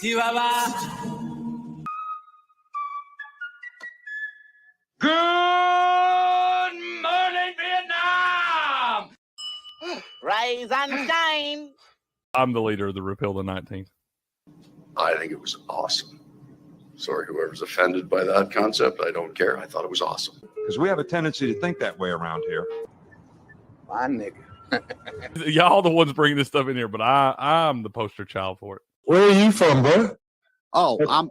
Chihuahua. Good morning, Vietnam! Rise and shine. I'm the leader of the Repeal the 19th. I think it was awesome. Sorry, whoever's offended by that concept, I don't care. I thought it was awesome. Because we have a tendency to think that way around here. My nigga. Y'all the ones bringing this stuff in here, but I'm the poster child for it. Where are you from, bro? Oh,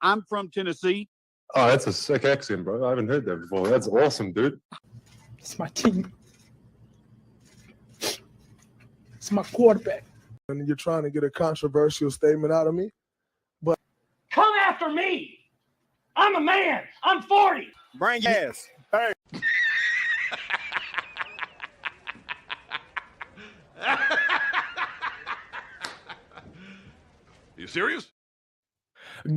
I'm from Tennessee. Oh, that's a sick accent, bro. I haven't heard that before. That's awesome, dude. It's my team. It's my quarterback. And you're trying to get a controversial statement out of me. But Come after me! I'm a man! I'm 40! Bring your ass. Hey. You serious?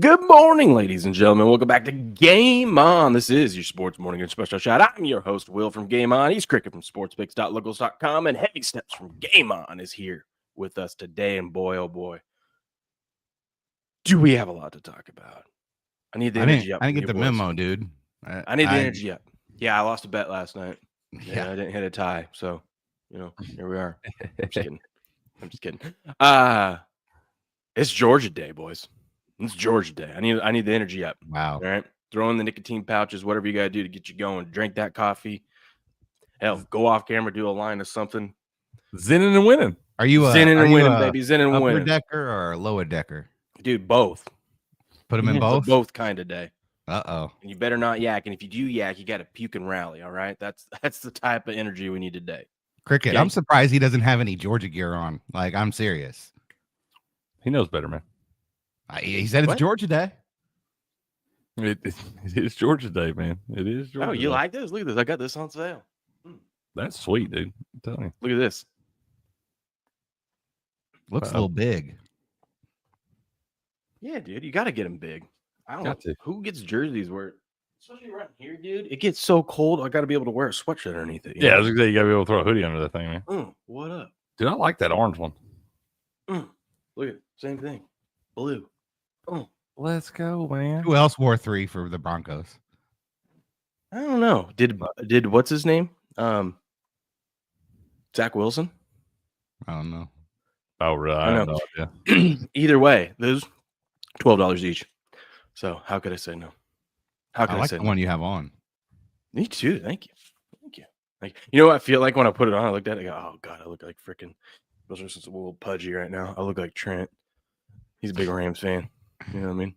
Good morning, ladies and gentlemen. Welcome back to Game On. This is your Sports Morning Espresso Shot. I'm your host, Will, from Game On. He's Cricket from sportspicks.locals.com, and Heavy Steps from Game On is here with us today. And boy, oh boy, do we have a lot to talk about. I need the energy up. I didn't get the memo, dude. I need the energy up. Yeah, I lost a bet last night. Yeah, I didn't hit a tie. So, here we are. I'm just kidding. It's Georgia Day, boys. It's Georgia Day. I need the energy up. Wow. All right. Throw in the nicotine pouches, whatever you got to do to get you going. Drink that coffee. Hell, go off camera, do a line of something. Zinning and winning. Are you zinning and winning, baby? Zinning and winning. Upper decker or lower decker? Dude, both. Put them in both? Both kind of day. Uh-oh. And you better not yak. And if you do yak, you got to puke and rally, all right? That's the type of energy we need today. Cricket, Okay? I'm surprised he doesn't have any Georgia gear on. Like, I'm serious. He knows better, man. He said it's Georgia Day. It is Georgia Day, man. It is Georgia Oh, you Day. like this? Look at this. I got this on sale. That's sweet, dude. I'm telling you. Look at this. Looks a little big. Yeah, dude. You got to get them big. I don't know who gets jerseys where, especially around here, dude. It gets so cold. I got to be able to wear a sweatshirt underneath it. Yeah, I was gonna say you gotta be able to throw a hoodie under that thing, man. What up? Dude, I like that orange one. Look at it. Same thing. Blue. Let's go, man. Who else wore 3 for the Broncos? I don't know. Did what's his name? Zach Wilson? I don't know. Oh, really? I don't know. Yeah. Either way, those $12 each. So how could I say no? How could I like say the no? one you have on. Me too. Thank you. Like, you know what I feel like when I put it on? I looked at it. I go, oh god, I look like freaking. Those are just a little pudgy right now. I look like Trent. He's a big Rams fan. You know what I mean?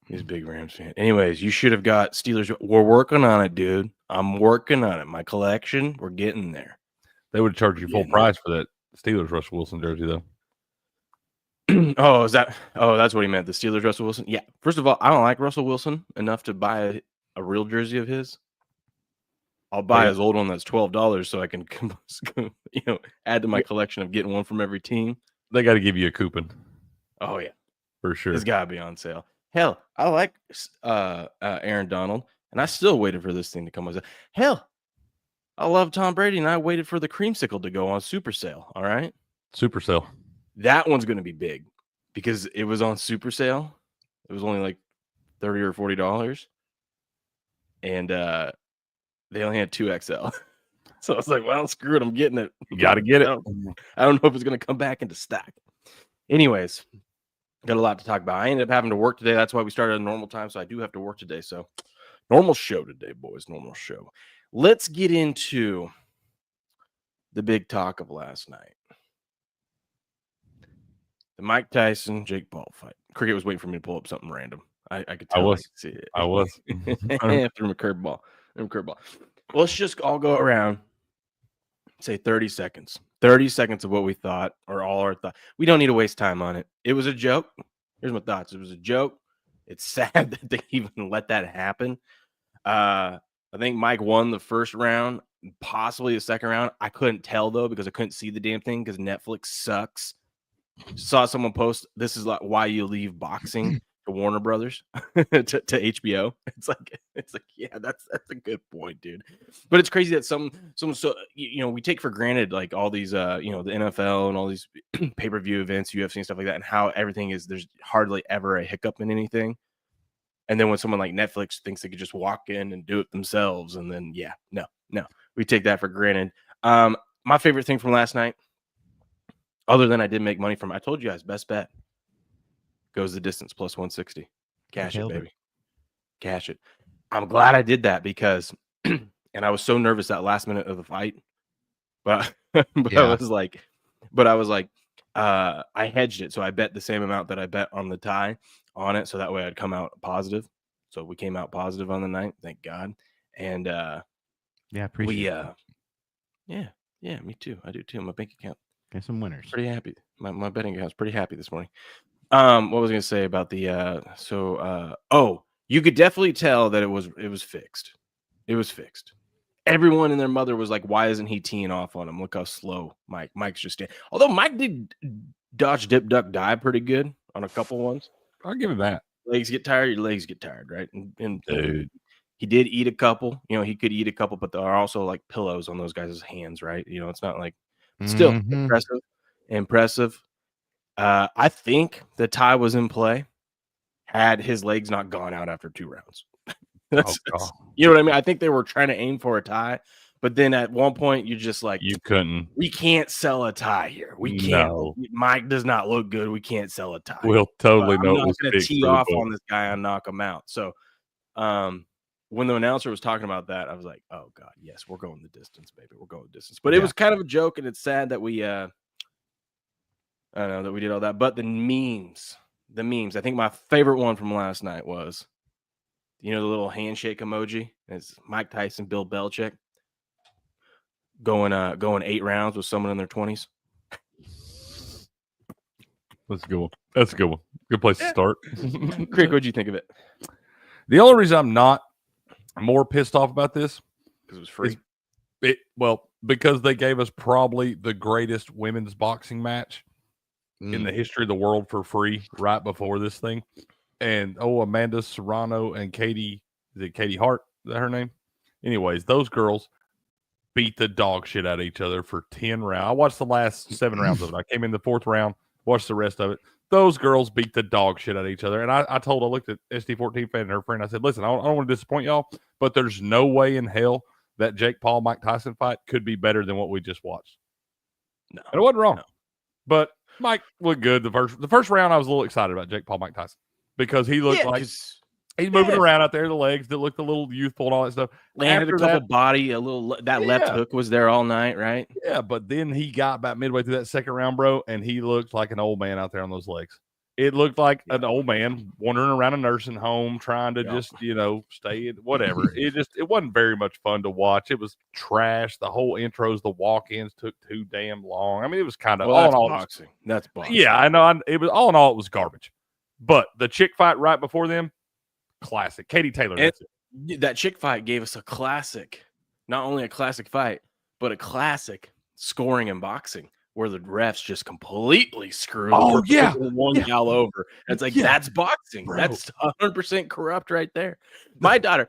He's a big Rams fan. Anyways, you should have got Steelers. We're working on it, dude. I'm working on it. My collection, we're getting there. They would charge you full price for that Steelers Russell Wilson jersey, though. That's what he meant. The Steelers Russell Wilson. Yeah. First of all, I don't like Russell Wilson enough to buy a real jersey of his. I'll buy his old one that's $12 so I can, add to my collection of getting one from every team. They got to give you a coupon. Oh yeah, for sure. It's got to be on sale. Hell, I like Aaron Donald, and I still waited for this thing to come on sale. Hell, I love Tom Brady, and I waited for the creamsicle to go on super sale. All right, super sale. That one's going to be big because it was on super sale. It was only like $30 or $40, and they only had 2XL. So I was like, well, screw it. I'm getting it. You got to get it. I don't know if it's going to come back into stock. Anyways, got a lot to talk about. I ended up having to work today. That's why we started at a normal time. So I do have to work today. So normal show today, boys. Normal show. Let's get into the big talk of last night. The Mike Tyson, Jake Paul fight. Cricket was waiting for me to pull up something random. I could tell. I see it. I was. Threw him a curveball. Let's just all go around. Say 30 seconds. 30 seconds of what we thought, or all our thoughts. We don't need to waste time on it. It was a joke. Here's my thoughts. It was a joke. It's sad that they even let that happen. I think Mike won the first round, possibly the second round. I couldn't tell, though, because I couldn't see the damn thing because Netflix sucks. Saw someone post, this is like why you leave boxing. to Warner Brothers to HBO. It's like yeah, that's a good point, dude. But it's crazy that some so we take for granted like all these the NFL and all these pay-per-view events, UFC and stuff like that, and how everything is there's hardly ever a hiccup in anything. And then when someone like Netflix thinks they could just walk in and do it themselves, and then no, we take that for granted. My favorite thing from last night, other than I did make money from, I told you guys, best bet goes the distance plus 160. Cash it, baby. Cash it. I'm glad I did that because, and I was so nervous that last minute of the fight, but I was like, I hedged it. So I bet the same amount that I bet on the tie on it. So that way I'd come out positive. So we came out positive on the night. Thank God. And appreciate it. Yeah, me too. I do too. My bank account. Get some winners. Pretty happy. My betting account's pretty happy this morning. What was I gonna say about the you could definitely tell that it was fixed. It was fixed. Everyone and their mother was like, why isn't he teeing off on him? Look how slow Mike's just standing. Although Mike did dodge, dip, duck, dive pretty good on a couple ones. I'll give him that. Legs get tired, your legs get tired, right? And Dude. He did eat a couple. He could eat a couple, but there are also like pillows on those guys' hands, right? It's not like still impressive. I think the tie was in play had his legs not gone out after 2 rounds. You know what I mean? I think they were trying to aim for a tie, but then at one point you're just like, you couldn't. We can't sell a tie here. We can't. No. Mike does not look good. We can't sell a tie. We'll totally know. I'm not going to tee off on this guy and knock him out. So, when the announcer was talking about that, I was like, oh God, yes, we're going the distance, baby. We're going the distance. But it was kind of a joke, and it's sad that we I don't know that we did all that. But the memes. I think my favorite one from last night was, the little handshake emoji. It's Mike Tyson, Bill Belichick going 8 rounds with someone in their 20s. That's a good one. That's a good one. Good place to start. Crick, what'd you think of it? The only reason I'm not more pissed off about this because it was free. Because they gave us probably the greatest women's boxing match in the history of the world for free right before this thing. And Amanda Serrano and Katie Hart, is that her name? Anyways, those girls beat the dog shit out of each other for 10 rounds. I watched the last 7 rounds of it. I came in the 4th round, watched the rest of it. Those girls beat the dog shit out of each other. And I looked at SD14 fan and her friend. I said, listen, I don't want to disappoint y'all, but there's no way in hell that Jake Paul, Mike Tyson fight could be better than what we just watched. No. And it wasn't wrong. No. But Mike looked good. The first round, I was a little excited about Jake Paul, Mike Tyson because he looked like he's moving around out there. The legs that looked a little youthful and all that stuff. Landed a couple body, left hook was there all night, right? Yeah, but then he got about midway through that second round, bro, and he looked like an old man out there on those legs. It looked like an old man wandering around a nursing home trying to just, stay in whatever. It wasn't very much fun to watch. It was trash. The whole intros, the walk-ins took too damn long. I mean, it was kind of all in all boxing. That's boxing. Yeah, I know. It was all in all, it was garbage. But the chick fight right before them, classic. Katie Taylor. That's it. That chick fight gave us a classic, not only a classic fight, but a classic scoring in boxing where the refs just completely screwed one gal over. It's like, that's boxing. Bro. That's 100% corrupt right there. My daughter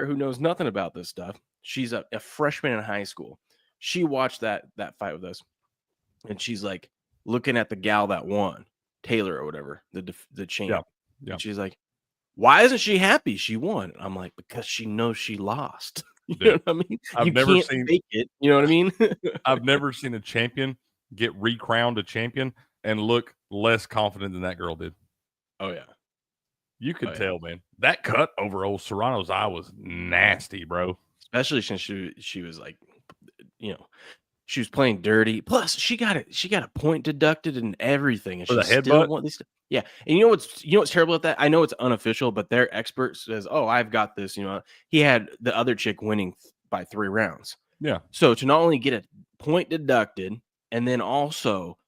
who knows nothing about this stuff, she's a freshman in high school. She watched that fight with us, and she's like looking at the gal that won, Taylor or whatever, the champ. Yeah. She's like, why isn't she happy she won? I'm like, because she knows she lost. You know what I mean? I've never seen fake it. You know what I mean? I've never seen a champion get recrowned a champion and look less confident than that girl did. Oh yeah. You could tell, man. That cut over old Serrano's eye was nasty, bro. Especially since she was like, she was playing dirty. Plus, she got a point deducted and everything. And for the headbutt? Yeah. And you know what's terrible about that? I know it's unofficial, but their expert says, oh, I've got this. He had the other chick winning by 3 rounds. Yeah. So to not only get a point deducted and then also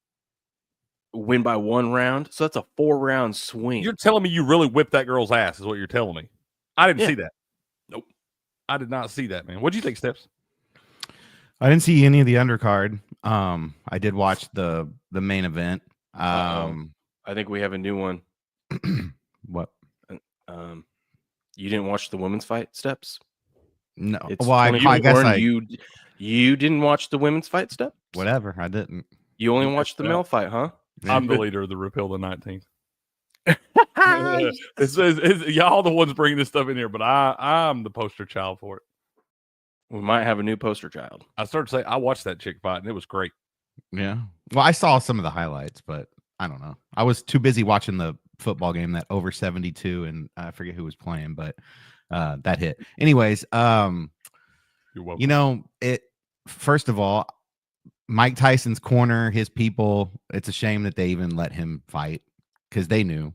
win by 1 round, so that's a 4-round swing. You're telling me you really whipped that girl's ass is what you're telling me. I didn't see that. Nope. I did not see that, man. What'd you think, Steps? I didn't see any of the undercard. I did watch the main event. I think we have a new one. What? You didn't watch the women's fight steps? No. It's Well, I 24 guess and you didn't watch the women's fight steps? whatever. I didn't. You only watched the male fight, huh? I'm the leader of the repeal the 19th. Y'all the ones bringing this stuff in here, but I'm the poster child for it. We might have a new poster child. I started to say I watched that chick fight and it was great. Yeah. Well, I saw some of the highlights, but I don't know. I was too busy watching the football game, that over 72, and I forget who was playing, but that hit. Anyways, You're welcome. you know, first of all, Mike Tyson's corner, his people, it's a shame that they even let him fight because they knew.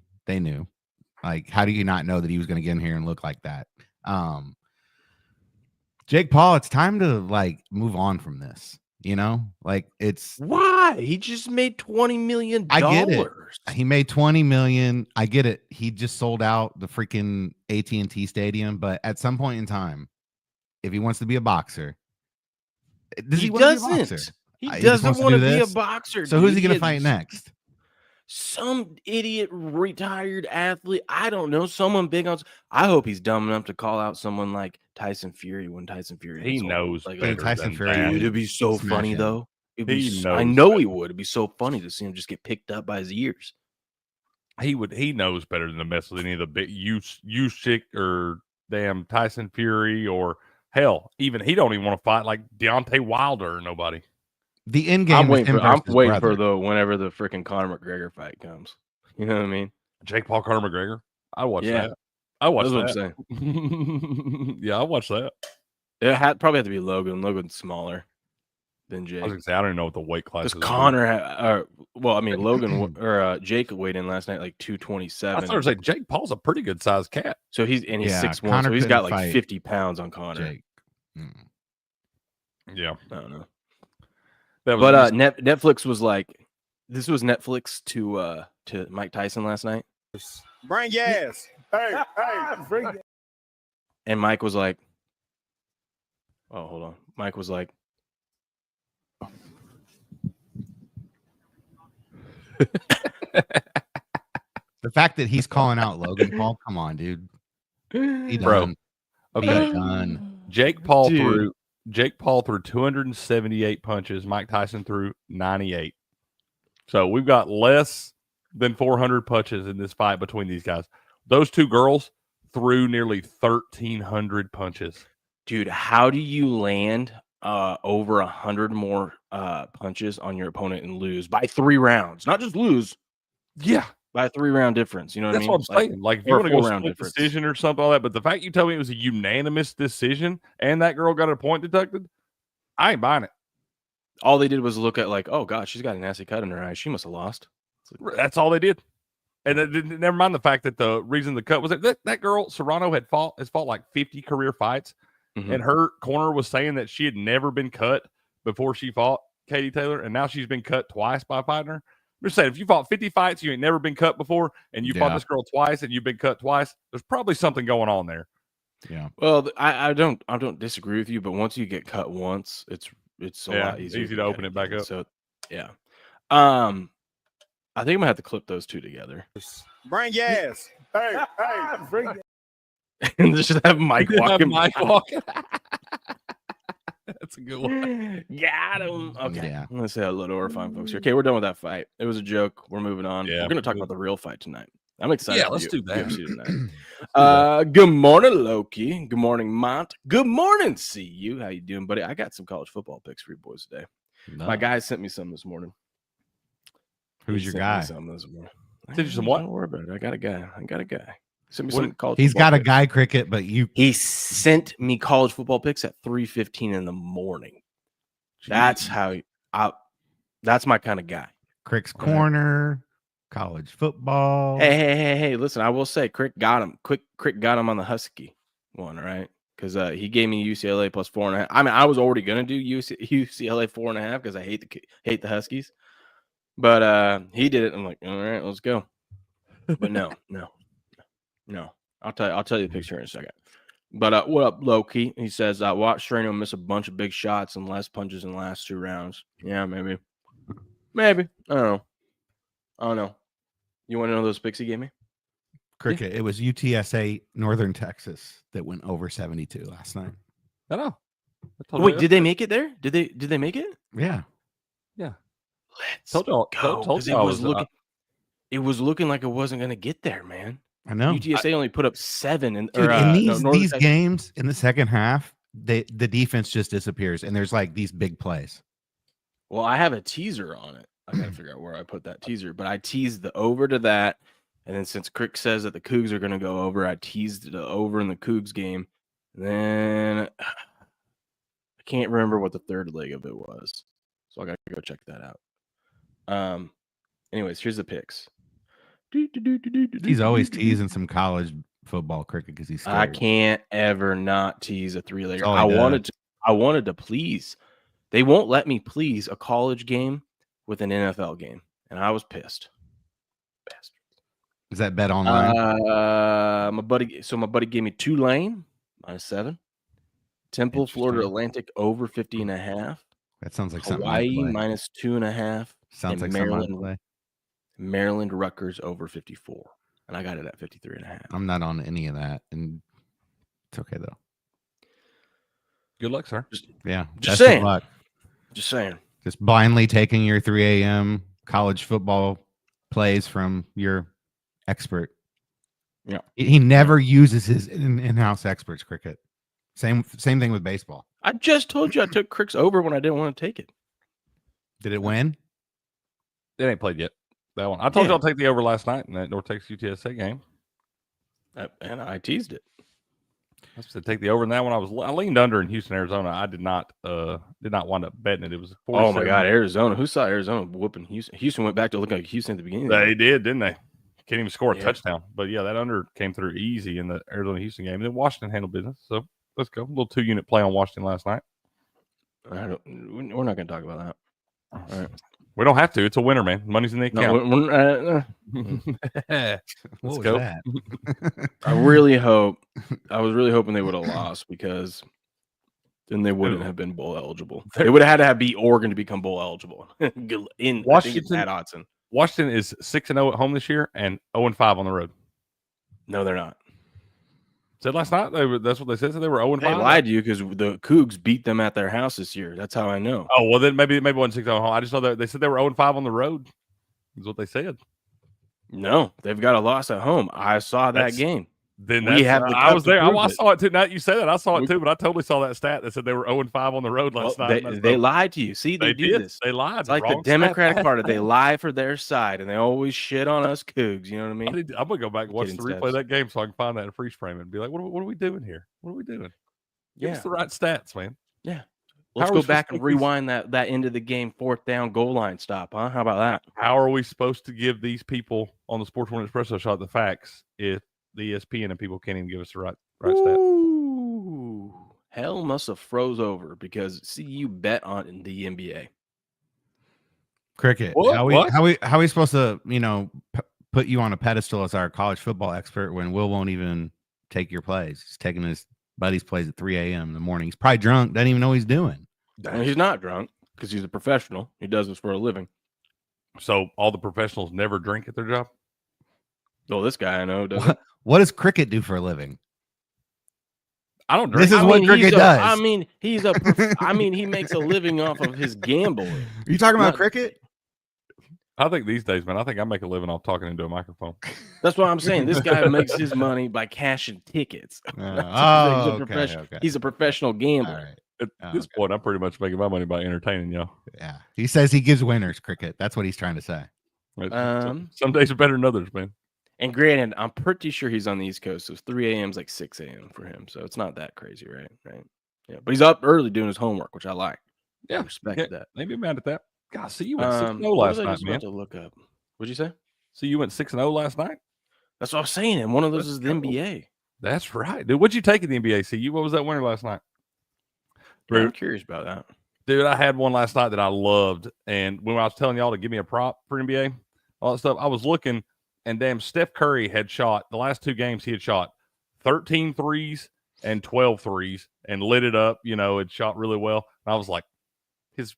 Like, how do you not know that he was going to get in here and look like that? Jake Paul, it's time to like move on from this. You know, like it's why he just made $20 million. I get it. He made 20 million. I get it. He just sold out the freaking AT&T Stadium. But at some point in time, if he wants to be a boxer, He doesn't want to be a boxer. So who's he going to fight next? Some idiot retired athlete. I don't know. Someone big on. I hope he's dumb enough to call out someone like Tyson Fury when Tyson Fury. He knows. Like, Tyson Fury. Dude, it'd be so funny though. I know he would. It'd be so funny to see him just get picked up by his ears. He knows better than to mess with any of the big Usyk or damn Tyson Fury, or hell, even he don't even want to fight like Deontay Wilder or nobody. The end game. I'm waiting for whenever the freaking Conor McGregor fight comes. You know what I mean? Jake Paul, Conor McGregor. I watched that. I watched that. What I'm saying. Yeah, I watched that. It probably had to be Logan. Logan's smaller than Jake. I was gonna say I don't even know what the weight class is. Connor, Logan or Jake weighed in last night like 227. I started to say Jake Paul's a pretty good sized cat. So he's 6'1", so he's got like 50 pounds on Connor. Yeah, I don't know. But Netflix was like, this was Netflix to Mike Tyson last night. Bring your ass. Hey, bring it. And Mike was like, oh, hold on. Mike was like, the fact that he's calling out Logan Paul, come on, dude. He done. Okay. He done. Jake Paul threw 278 punches. Mike Tyson threw 98. So we've got less than 400 punches in this fight between these guys. Those two girls threw nearly 1,300 punches. Dude, how do you land over 100 more punches on your opponent and lose by 3 rounds? Not just lose. Yeah. By a 3-round difference. You know what I mean? That's what I'm saying. Like, if you want to go split decision or something like that, but the fact you tell me it was a unanimous decision and that girl got a point deducted, I ain't buying it. All they did was look at like, oh, God, she's got a nasty cut in her eye. She must have lost. That's all they did. And never mind the fact that the reason the cut was that girl, Serrano, has fought like 50 career fights, and her corner was saying that she had never been cut before she fought Katie Taylor, and now she's been cut twice by fighting her. I'm just saying, if you fought 50 fights, you ain't never been cut before, and you fought this girl twice, and you've been cut twice, there's probably something going on there. Yeah. Well, I don't disagree with you, but once you get cut once, it's a lot easier. Easy to open it back up. So, yeah. I think I'm gonna have to clip those two together. Bring your ass. Hey, bring it. And just have Mike walking. That's a good one. Got him. Okay. Yeah. I'm gonna say hello to our fine folks here. Okay, we're done with that fight. It was a joke. We're moving on. Yeah, we're gonna talk about the real fight tonight. I'm excited. Yeah, let's do that. Good morning, Loki. Good morning, Mont. Good morning, CU. How you doing, buddy? I got some college football picks for you boys today. No. My guy sent me some this morning. Who's your guy? Sent me some Sent you some what? Don't worry about it. I got a guy. Sent me What? some college. He's football got a picks. guy cricket, but you. He sent me college football picks at 3:15 in the morning. That's how. That's my kind of guy. Crick's corner, college football. Hey! Listen, I will say, Crick got him. Crick got him on the Husky one, right? Because he gave me UCLA plus 4.5. I mean, I was already gonna do UCLA 4.5 because I hate the Huskies, but he did it. I'm like, all right, let's go. But no. I'll tell you the picture in a second. But what up, Loki? He says, watch Strano miss a bunch of big shots and less punches in the last 2 rounds. Yeah, maybe. I don't know. You want to know those picks he gave me? Cricket. It was UTSA Northern Texas that went over 72 last night. I know. Wait, did they make it there? Did they make it? Yeah. Let's Told y'all. go. Told 'Cause y'all it was looking like it wasn't going to get there, man. I know. UTSA only put up 7 in these games in the second half, the defense just disappears and there's like these big plays. Well, I have a teaser on it. I got to figure out where I put that teaser, but I teased the over to that. And then since Crick says that the Cougs are going to go over, I teased the over in the Cougs game. And then I can't remember what the third leg of it was. So I got to go check that out. Anyways, here's the picks. He's always teasing some college football cricket because he's scared. I can't ever not tease a 3-legger. That's all he I wanted to please. They won't let me please a college game with an NFL game, and I was pissed. Bastard. Is that bet online? My buddy gave me Tulane -7, Temple, Florida Atlantic over 50.5. That sounds like something I'd Hawaii play. -2.5. Sounds like Maryland, something I'd play. Maryland Rutgers over 54, and I got it at 53.5. I'm not on any of that, and it's okay though. Good luck, sir. Just Best of saying. luck. Just saying. Just blindly taking your 3 a.m. college football plays from your expert. Yeah. He never uses his in-house experts, cricket. Same thing with baseball. I just told you I took Crick's over when I didn't want to take it. Did it win? It ain't played yet. That one. I told you I'll take the over last night in that North Texas UTSA game. And I teased it. I said take the over in that one. I leaned under in Houston, Arizona. I did not wind up betting it. It was 47. Oh my God, Arizona! Who saw Arizona whooping Houston? Houston went back to looking like Houston at the beginning. They did, didn't they? Can't even score a touchdown. But yeah, that under came through easy in the Arizona Houston game. And then Washington handled business. So let's go. A little 2-unit play on Washington last night. We're not going to talk about that. All right. We don't have to. It's a winner, man. Money's in the account. Let's go. I was really hoping they would have lost because then they wouldn't have been bowl eligible. They would have had to beat Oregon to become bowl eligible. In Washington, at Autzen. Washington is 6-0 at home this year and 0-5 on the road. No, they're not. Said last night that's what they said. So they were 0-5. They lied to you because the Cougs beat them at their house this year. That's how I know. Oh well, then maybe 1-6 at home. I just know that they said they were 0-5 on the road. Is what they said. No, they've got a loss at home. I saw that game. Then we have. I was there. I saw it too. Now you say that, I saw it too, but I totally saw that stat that said they were 0-5 on the road last night. They lied to you. See, they do this. They lied. It's like the Democratic Party. They lie for their side, and they always shit on us Cougs. You know what I mean? I'm gonna go back and watch the replay of that game so I can find that and freeze frame it and be like, what are we doing here? What are we doing? Give us the right stats, man. Yeah. Let's go back and rewind that end of the game 4th down goal line stop, huh? How about that? How are we supposed to give these people on the Sports Morning Espresso Shot the facts if the ESPN and people can't even give us the right stats? Ooh, hell must have froze over because you bet on the NBA. Cricket. What? How we supposed to put you on a pedestal as our college football expert when Will won't even take your plays? He's taking his buddy's plays at 3 a.m. in the morning. He's probably drunk. Doesn't even know what he's doing. He's not drunk because he's a professional. He does this for a living. So all the professionals never drink at their job? Well, this guy I know doesn't. What does Cricket do for a living? I don't drink. This is what Cricket does. I mean, he makes a living off of his gambling. Are you talking about Cricket? I think these days, man, I think I make a living off talking into a microphone. That's what I'm saying. This guy makes his money by cashing tickets. He's a professional gambler. Right. At this point, I'm pretty much making my money by entertaining y'all. Yeah. He says he gives winners, Cricket. That's what he's trying to say. Some days are better than others, man. And granted, I'm pretty sure he's on the East Coast, so 3 a.m. is like 6 a.m. for him. So it's not that crazy, right? Yeah. But he's up early doing his homework, which I like. Yeah. I respect that. Maybe mad at that. God, see, you went 6-0 last night, man. To look up. What'd you say? So you went 6-0 last night? That's what I'm saying. And one of those is the NBA. That's right, dude. What'd you take in the NBA? See, what was that winner last night? I'm curious about that. Dude, I had one last night that I loved. And when I was telling y'all to give me a prop for NBA, all that stuff, I was looking, and damn, Steph Curry had shot, the last 2 games, he had shot 13 threes and 12 threes and lit it up, had shot really well. And I was like, his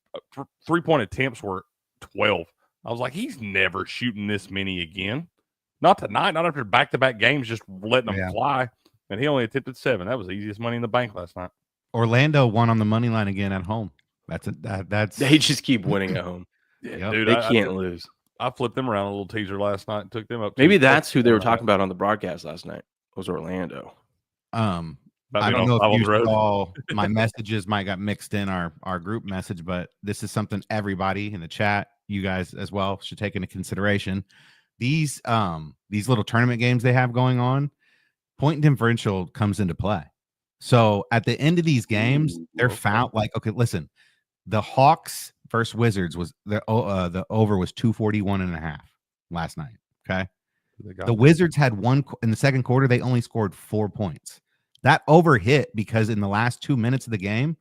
3-point attempts were 12. I was like, he's never shooting this many again. Not tonight, not after back-to-back games, just letting them Yeah. fly. And he only attempted 7. That was the easiest money in the bank last night. Orlando won on the money line again at home. That's They just keep winning at home. Yep. Dude, They can't lose. I flipped them around a little teaser last night and took them up. Maybe that's who they were talking about on the broadcast last night. Was Orlando. I don't know if you saw my messages might got mixed in our group message, but this is something everybody in the chat, you guys as well, should take into consideration. These little tournament games they have going on, point differential comes into play. So at the end of these games, they're found like, okay, listen, the Hawks versus Wizards was the over was 241.5 last night. Okay. The Wizards had one in the second quarter. They only scored 4 points. That over hit because in the last 2 minutes of the game,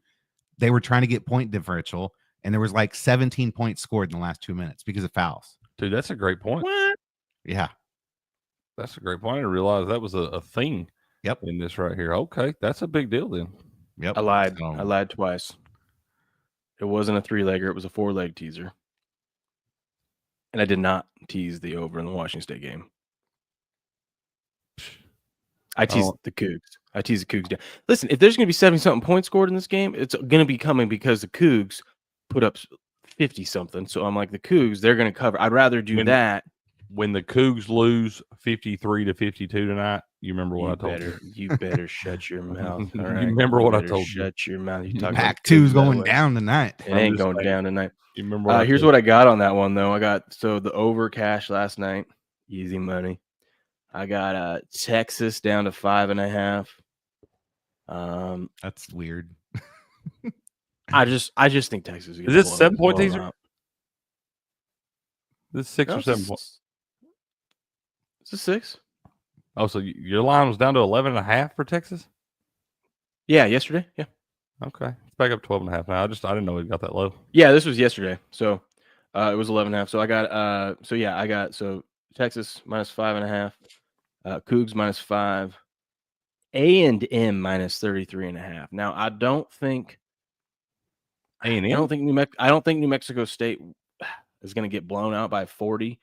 they were trying to get point differential, and there was like 17 points scored in the last 2 minutes because of fouls. Dude, that's a great point. What? Yeah. That's a great point. I didn't realize that was a thing. Yep. In this right here. Okay. That's a big deal then. Yep. I lied. I lied twice. It wasn't a 3-legger. It was a 4-leg teaser. And I did not tease the over in the Washington State game. I teased the Cougs. I teased the Cougs down. Listen, if there's going to be 70-something points scored in this game, it's going to be coming because the Cougs put up 50-something. So I'm like, the Cougs, they're going to cover. I'd rather do that. When the Cougs lose 53-52 tonight, you remember what I told you. You better shut your mouth. All right? You remember what I told you. Shut your mouth. You talking Pack 2's going down tonight. It ain't going down tonight. You remember what here's what I got on that one, though. I got the over cash last night. Easy money. I got Texas down to 5.5. That's weird. I just think Texas is this 7-point teaser? This is 6 or 7 points. Is this 6? Oh, so your line was down to 11.5 for Texas? Yeah, yesterday. Yeah. Okay, it's back up 12.5 now. I didn't know it got that low. Yeah, this was yesterday. So it was 11.5. So I got Texas minus 5.5, Cougs minus 5, A&M minus 33.5. Now I don't think New Mexico State is going to get blown out by 40,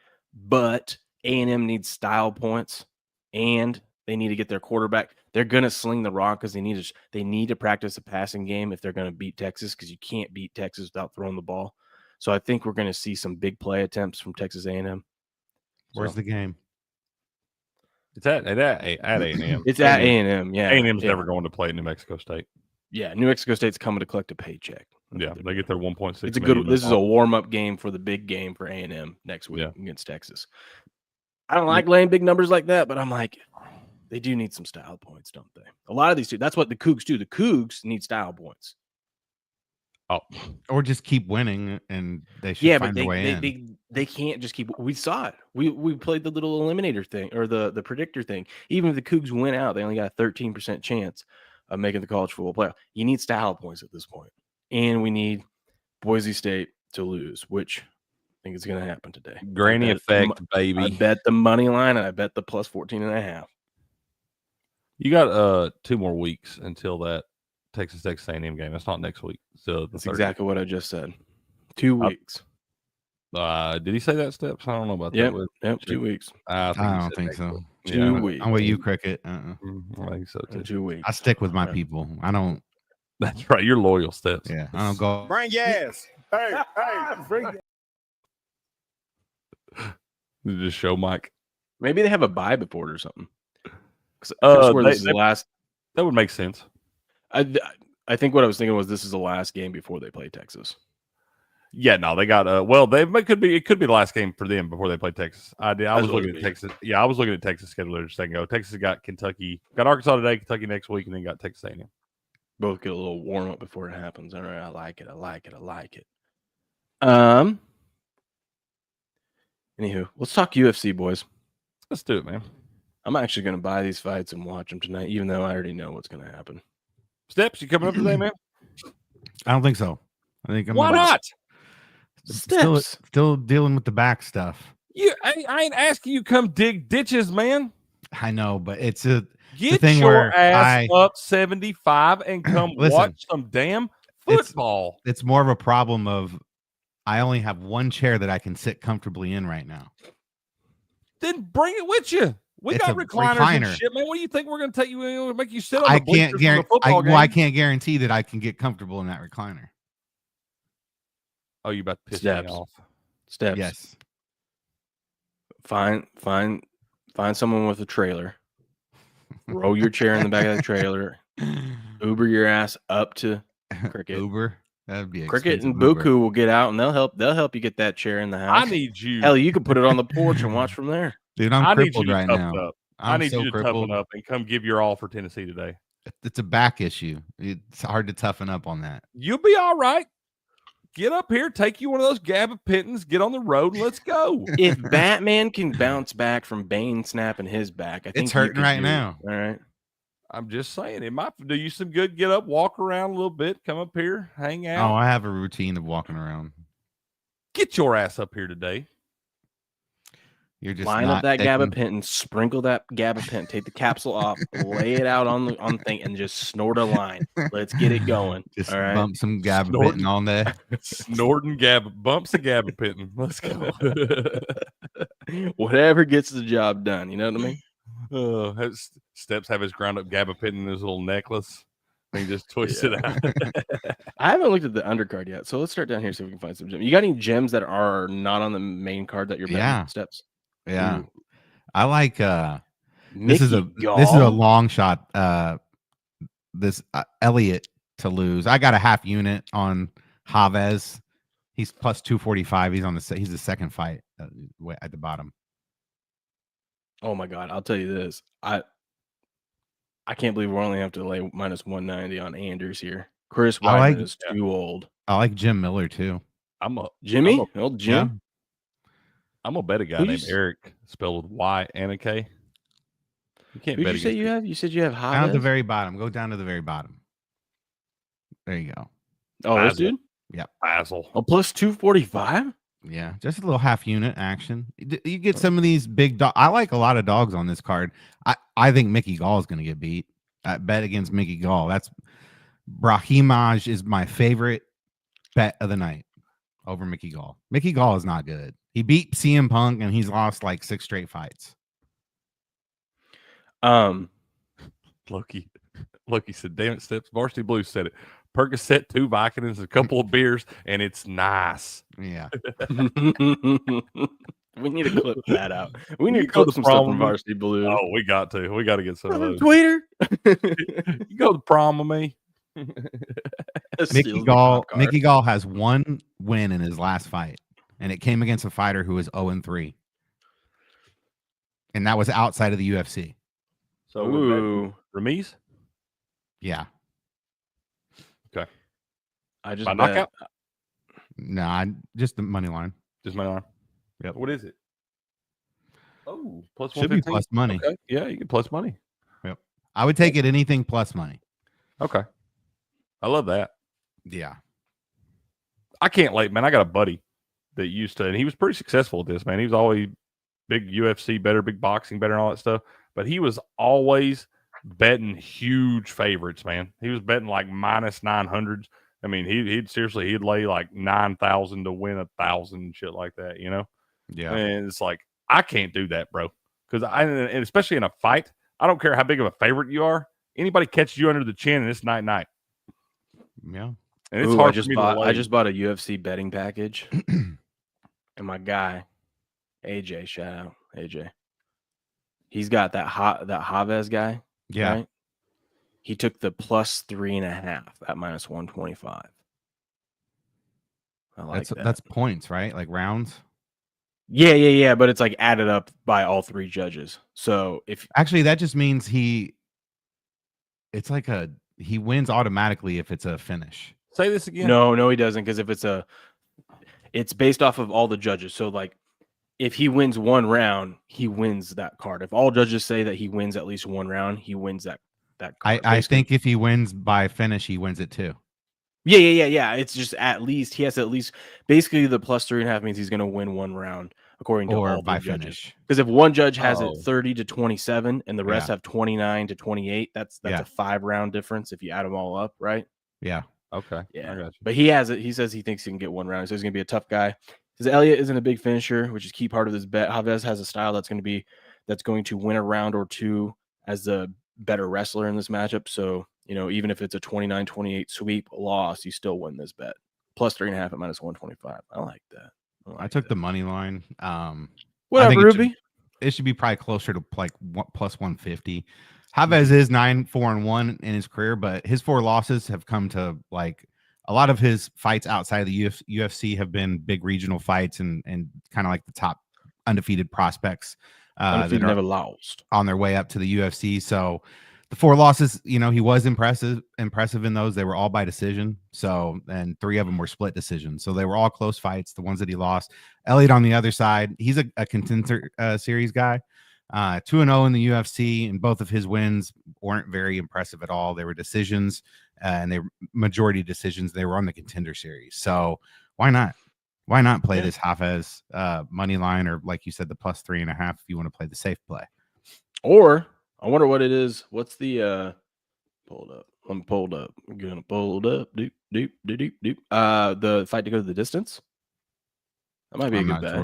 but A&M needs style points and they need to get their quarterback. They're going to sling the rock because they need to practice a passing game if they're going to beat Texas, because you can't beat Texas without throwing the ball. So I think we're going to see some big play attempts from Texas A&M. Where's the game? It's at A&M. It's at A&M. Yeah, A&M's never going to play New Mexico State. Yeah, New Mexico State's coming to collect a paycheck. Yeah, they get their 1.6. It's a good. This is a warm-up game for the big game for A&M next week against Texas. I don't like laying big numbers like that, but I'm like, they do need some style points, don't they? A lot of these two. That's what the Cougs do. The Cougs need style points. Oh, or just keep winning, and they should find their way in. They can't just keep. We saw it. We played the little eliminator thing or the predictor thing. Even if the Cougs win out, they only got a 13% chance of making the college football playoff. You need style points at this point, and we need Boise State to lose, which I think is going to happen today. Granny effect, baby. I bet the money line, and I bet the plus 14.5. You got 2 more weeks until that Texas A&M game. That's not next week. So that's exactly what I just said. 2 weeks. Did he say that, Steps? I don't know about that. Yep, 2 weeks. I don't think so. Week. 2 weeks. I'm with you, Cricket. I think so too. 2 weeks. I stick with my people. I don't. That's right. You're loyal, Steps. Yeah, I don't go. Bring your ass. Hey, bring You just show Mike. Maybe they have a bye before it or something. This is the last. That would make sense. I think what I was thinking was this is the last game before they play Texas. Yeah, no, they got it could be the last game for them before they play Texas. I was looking at Texas. Yeah, I was looking at Texas schedule there just a second ago. Texas got Arkansas today, Kentucky next week, and then got Texas A&M. Both get a little warm up before it happens. All right, I like it. Anywho, let's talk UFC, boys. Let's do it, man. I'm actually going to buy these fights and watch them tonight, even though I already know what's going to happen. Steps, you coming up today, man? I don't think so. I think why not? Still dealing with the back stuff. I ain't asking you come dig ditches, man. I know, but it's get thing your where ass up 75 and come watch some damn football. It's more of a problem of I only have one chair that I can sit comfortably in right now. Then bring it with you. We It's got a recliners and recliner. shit, man. What do you think we're going to take you in? Make you sit on the I can't bleachers for the guarantee. football game? I can't guarantee that I can get comfortable in that recliner. Oh, you about to piss Steps. me off? Steps. Yes. Find someone with a trailer. Roll your chair in the back of the trailer. Uber your ass up to Cricket. Uber. That'd be Cricket and expensive Uber. Buku will get out and they'll help you get that chair in the house. I need you. Hell, you can put it on the porch and watch from there. Dude, I'm I need you crippled to right toughen now. up. I need so you to crippled. toughen up and come give your all for Tennessee today. It's a back issue. It's hard to toughen up on that. You'll be all right. Get up here, take you one of those gabapentins, get on the road, and let's go. If Batman can bounce back from Bane snapping his back, I think It's hurting you right can now. All right. I'm just saying, it might do you some good. Get up, walk around a little bit, come up here, hang Oh, out. I have a routine of walking around. Get your ass up here today. You're just Line not up that taking- gabapentin, sprinkle that gabapentin, take the capsule off, lay it out on the thing, and just snort a line. Let's get it going. Just all right. bump some gabapentin Snorting. on there. Snorting bumps the gabapentin. Let's go. Whatever gets the job done. You know what I mean? Steps have his ground up gabapentin in his little necklace. And he just twists it out. I haven't looked at the undercard yet, so let's start down here so we can find some gems. You got any gems that are not on the main card that you're betting? Yeah. Steps. Yeah. Ooh. I like this is a Mickey long shot. This Elliott to lose. I got a half unit on Chavez. He's plus 245. He's the second fight at the bottom. Oh my god, I'll tell you this. I can't believe we're only have to lay minus 190 on Anders here. Chris Weidman is too old. I like Jim Miller too. Jimmy? Old Jim? Yeah. I'm gonna bet a guy Who named you- Eric, spelled with Y and a K. You can't Who bet did you say against you have? You said you have Down at the Chavez? very bottom. Go down to the very bottom. There you go. Oh, this Basil. dude? Yep. Basil. Oh, plus 245? Yeah, just a little half unit action. You get some of these big dogs. I like a lot of dogs on this card. I think Mickey Gall is going to get beat. I bet against Mickey Gall. That's Brahimaj is my favorite bet of the night over Mickey Gall. Mickey Gall is not good. He beat CM Punk and he's lost like 6 straight fights. Loki said, "Damn it, Steps." Varsity Blues said it. Percocet, 2 Vicodins, a couple of beers, and it's nice. Yeah. We need to clip that out. We need You to know clip the some stuff problem from with- Varsity Blue. Oh, we got to. We got to get some of those. Twitter. You go to the prom with me. Mickey Gall has 1 win in his last fight, and it came against a fighter who was 0-3. And that was outside of the UFC. So Ooh. Ramiz? Yeah. Okay. I just By bet. knockout? Nah, just the money line. Just money line. Yep. What is it? Oh, plus Should be 115? plus money. Okay. Yeah, you get plus money. Yep. I would take it anything plus money. Okay. I love that. Yeah. I can't lay, man. I got a buddy that used to, and he was pretty successful at this, man. He was always big UFC better, big boxing better, and all that stuff. But he was always betting huge favorites, man. He was betting like minus 900s. I mean, he'd lay like 9,000 to win 1,000 shit like that, you know? Yeah. And it's like, I can't do that, bro. Because and especially in a fight, I don't care how big of a favorite you are. Anybody catches you under the chin, and it's night. Yeah. And it's Ooh, hard I just for me bought. to I lay. just bought a UFC betting package, and my guy, AJ, shout out AJ. He's got that Chavez guy. Yeah. Right? He took the plus 3.5 at minus 125. I like that. That's points, right? Like rounds. Yeah. But it's like added up by all 3 judges. So if Actually, that just means he wins automatically if it's a finish. Say this again. no, he doesn't, because if it's based off of all the judges. So like, if he wins 1 round, he wins that card. If all judges say that he wins at least 1 round, he wins that card. I think if he wins by finish, he wins it too. Yeah. It's just at least he has to at least basically the plus 3.5 means he's going to win 1 round according to Or all by the judges. finish. Because if one judge has Oh. it 30 to 27 and the rest Yeah. have 29 to 28, that's Yeah. a 5-round difference if you add them all up, right? Yeah. Okay. Yeah. I got you. But he has it. He says he thinks he can get 1 round. So he's going to be a tough guy. because Elliott isn't a big finisher, which is key part of this bet. Chavez has a style that's going to win a round or two as the better wrestler in this matchup. So, even if it's a 29-28 sweep loss, you still win this bet. Plus 3.5 at -125. I like that. I took the money line. What up, Ruby? It should be probably closer to like plus 150. Chavez is 9-4-1 in his career, but his 4 losses have come to like a lot of his fights outside of the UFC have been big regional fights and kind of like the top undefeated prospects that are never lost on their way up to the UFC. So the 4 losses, he was impressive in those. They were all by decision. So, and 3 of them were split decisions. So they were all close fights, the ones that he lost. Elliott on the other side, he's a contender series guy. 2-0 in the UFC, and both of his wins weren't very impressive at all. They were decisions, and they were majority decisions. They were on the contender series. So why not? Why not play this Chavez money line, or like you said, the plus 3.5 if you want to play the safe play? Or I wonder what it is. What's the pulled up? I'm pulled up. I'm gonna pull it up. Doop. The fight to go to the distance. That might be a good bet.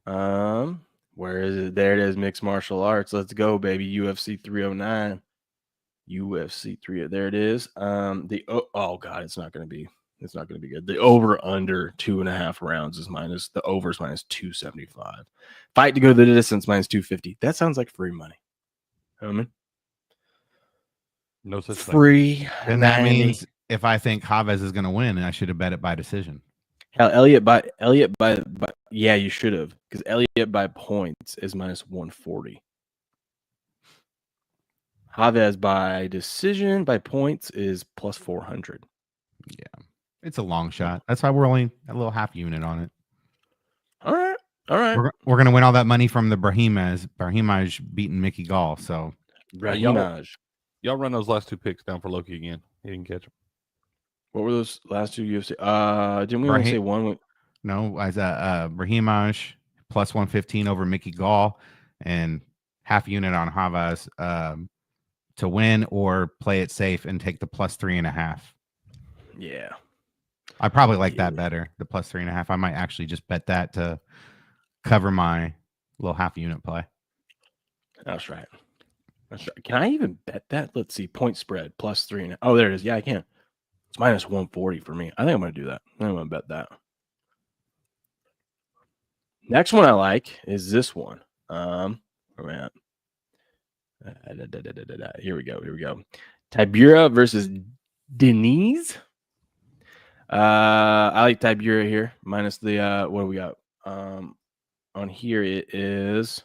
Sure. Where is it? There it is. Mixed martial arts. Let's go, baby. UFC 309. UFC 3. There it is. Oh god, it's not gonna be good. The over under 2.5 rounds is the over's minus 275. Fight to go to the distance minus 250. That sounds like free money. No such free thing. And that means if I think Chavez is going to win, I should have bet it by decision. Hell, Elliott by yeah, you should have, because Elliott by points is minus 140. Chavez by decision by points is plus 400. Yeah, it's a long shot. That's why we're only a little half unit on it. All right. We're gonna win all that money from the Brahimaj beating Mickey Gall. So Brahimaj. Y'all run those last 2 picks down for Loki again. He didn't catch them. What were those last 2 UFC? Didn't we only say one? No, as Brahimaj plus 115 over Mickey Gall, and half unit on Chavez to win, or play it safe and take the plus 3.5. Yeah, I probably like that better. The plus 3.5. I might actually just bet that to cover my little half unit play. That's right. Can I even bet that? Let's see. Point spread plus 3.5. Oh, there it is. Yeah, I can. It's minus 140 for me. I think I'm going to do that. I'm going to bet that. Next one I like is this one. Where am I at? Here we go. Tibura versus Denise. I like Tibura here. Minus the what do we got? On here it is.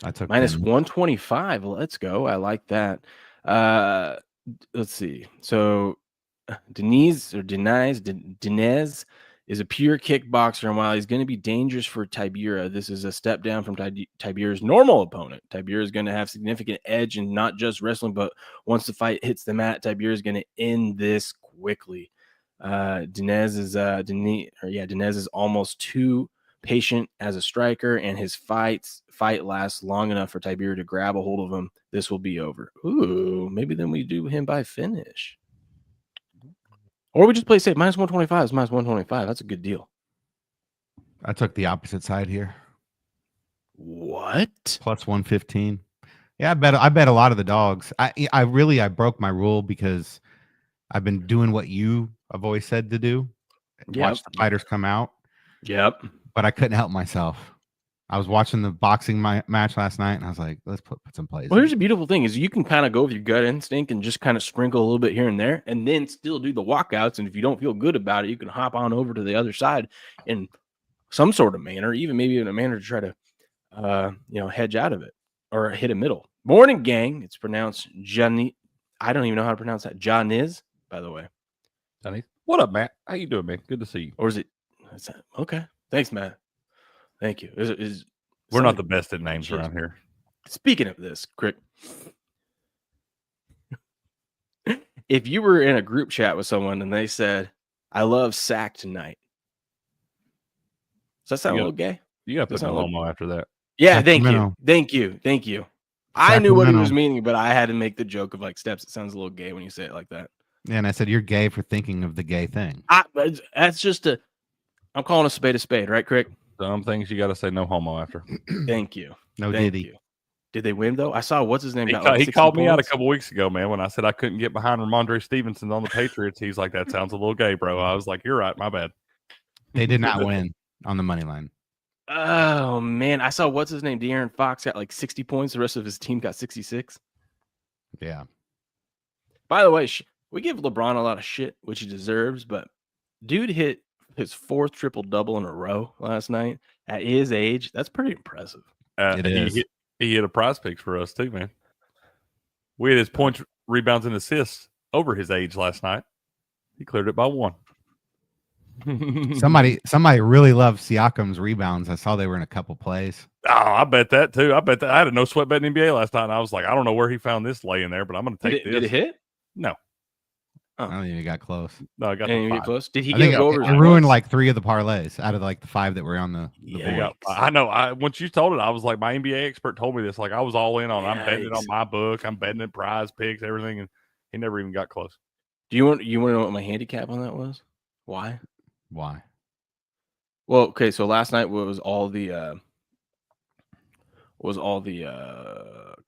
I took minus 125. Let's go. I like that. Let's see. So Denise is a pure kickboxer, and while he's going to be dangerous for Tibura, this is a step down from Tibura's normal opponent. Tibura is going to have significant edge in not just wrestling, but once the fight hits the mat, Tibura is going to end this quickly. Denez is almost too patient as a striker, and his fight lasts long enough for Tibura to grab a hold of him. This will be over. Ooh, maybe then we do him by finish. Or we just play safe. Minus 125 is minus 125. That's a good deal. I took the opposite side here. What? Plus 115. Yeah, I bet a lot of the dogs. I broke my rule because I've been doing what you have always said to do. Watch the fighters come out. Yep. But I couldn't help myself. I was watching the boxing match last night, and I was like, let's put some plays. Well, here's the beautiful thing is you can kind of go with your gut instinct and just kind of sprinkle a little bit here and there, and then still do the walkouts. And if you don't feel good about it, you can hop on over to the other side in some sort of manner, even maybe in a manner to try to, hedge out of it or hit a middle. Morning gang. It's pronounced Johnny. I don't even know how to pronounce that. Janiz, by the way. Johnny. What up, Matt? How you doing, man? Good to see you. Or is it? Okay. Thanks, Matt. Thank you. We're not the best at names around here. Speaking of this, Crick, if you were in a group chat with someone and they said, I love sack tonight, does that sound a little gay? You got to put no homo after that. Yeah, thank you. I knew what he was meaning, but I had to make the joke of like Steps. It sounds a little gay when you say it like that. And I said, you're gay for thinking of the gay thing. That's just I'm calling a spade, right, Crick? Some things you got to say no homo after. Thank you. No Thank diddy. you. Did they win though? I saw what's his name He, got like he 60 called me out a points. couple weeks ago, man, when I said I couldn't get behind Ramondre Stevenson on the Patriots. He's like, that sounds a little gay, bro. I was like, you're right. My bad. They did not win on the money line. Oh man, I saw what's his name. De'Aaron Fox got like 60 points. The rest of his team got 66. Yeah. By the way, we give LeBron a lot of shit, which he deserves, but dude hit his 4th triple-double in a row last night at his age. That's pretty impressive. It is. He hit a prize picks for us too, man. We had his points, rebounds, and assists over his age last night. He cleared it by 1. Somebody really loved Siakam's rebounds. I saw they were in a couple plays. Oh, I bet that too. I bet that. I had a no sweat bet in NBA last night, and I was like, I don't know where he found this lay in there, but I'm going to take this. Did it hit? No. I don't think he got close. No, I got Didn't the even 5. get close. Did he I think get over? it ruined like 3 of the parlays out of like the 5 that were on the board. I know. Once you told it, I was like, my NBA expert told me this. Like, I was all in on. I'm betting it on my book. I'm betting it prize picks, everything, and he never even got close. Do you want to know what my handicap on that was? Why? Well, okay. So last night was all the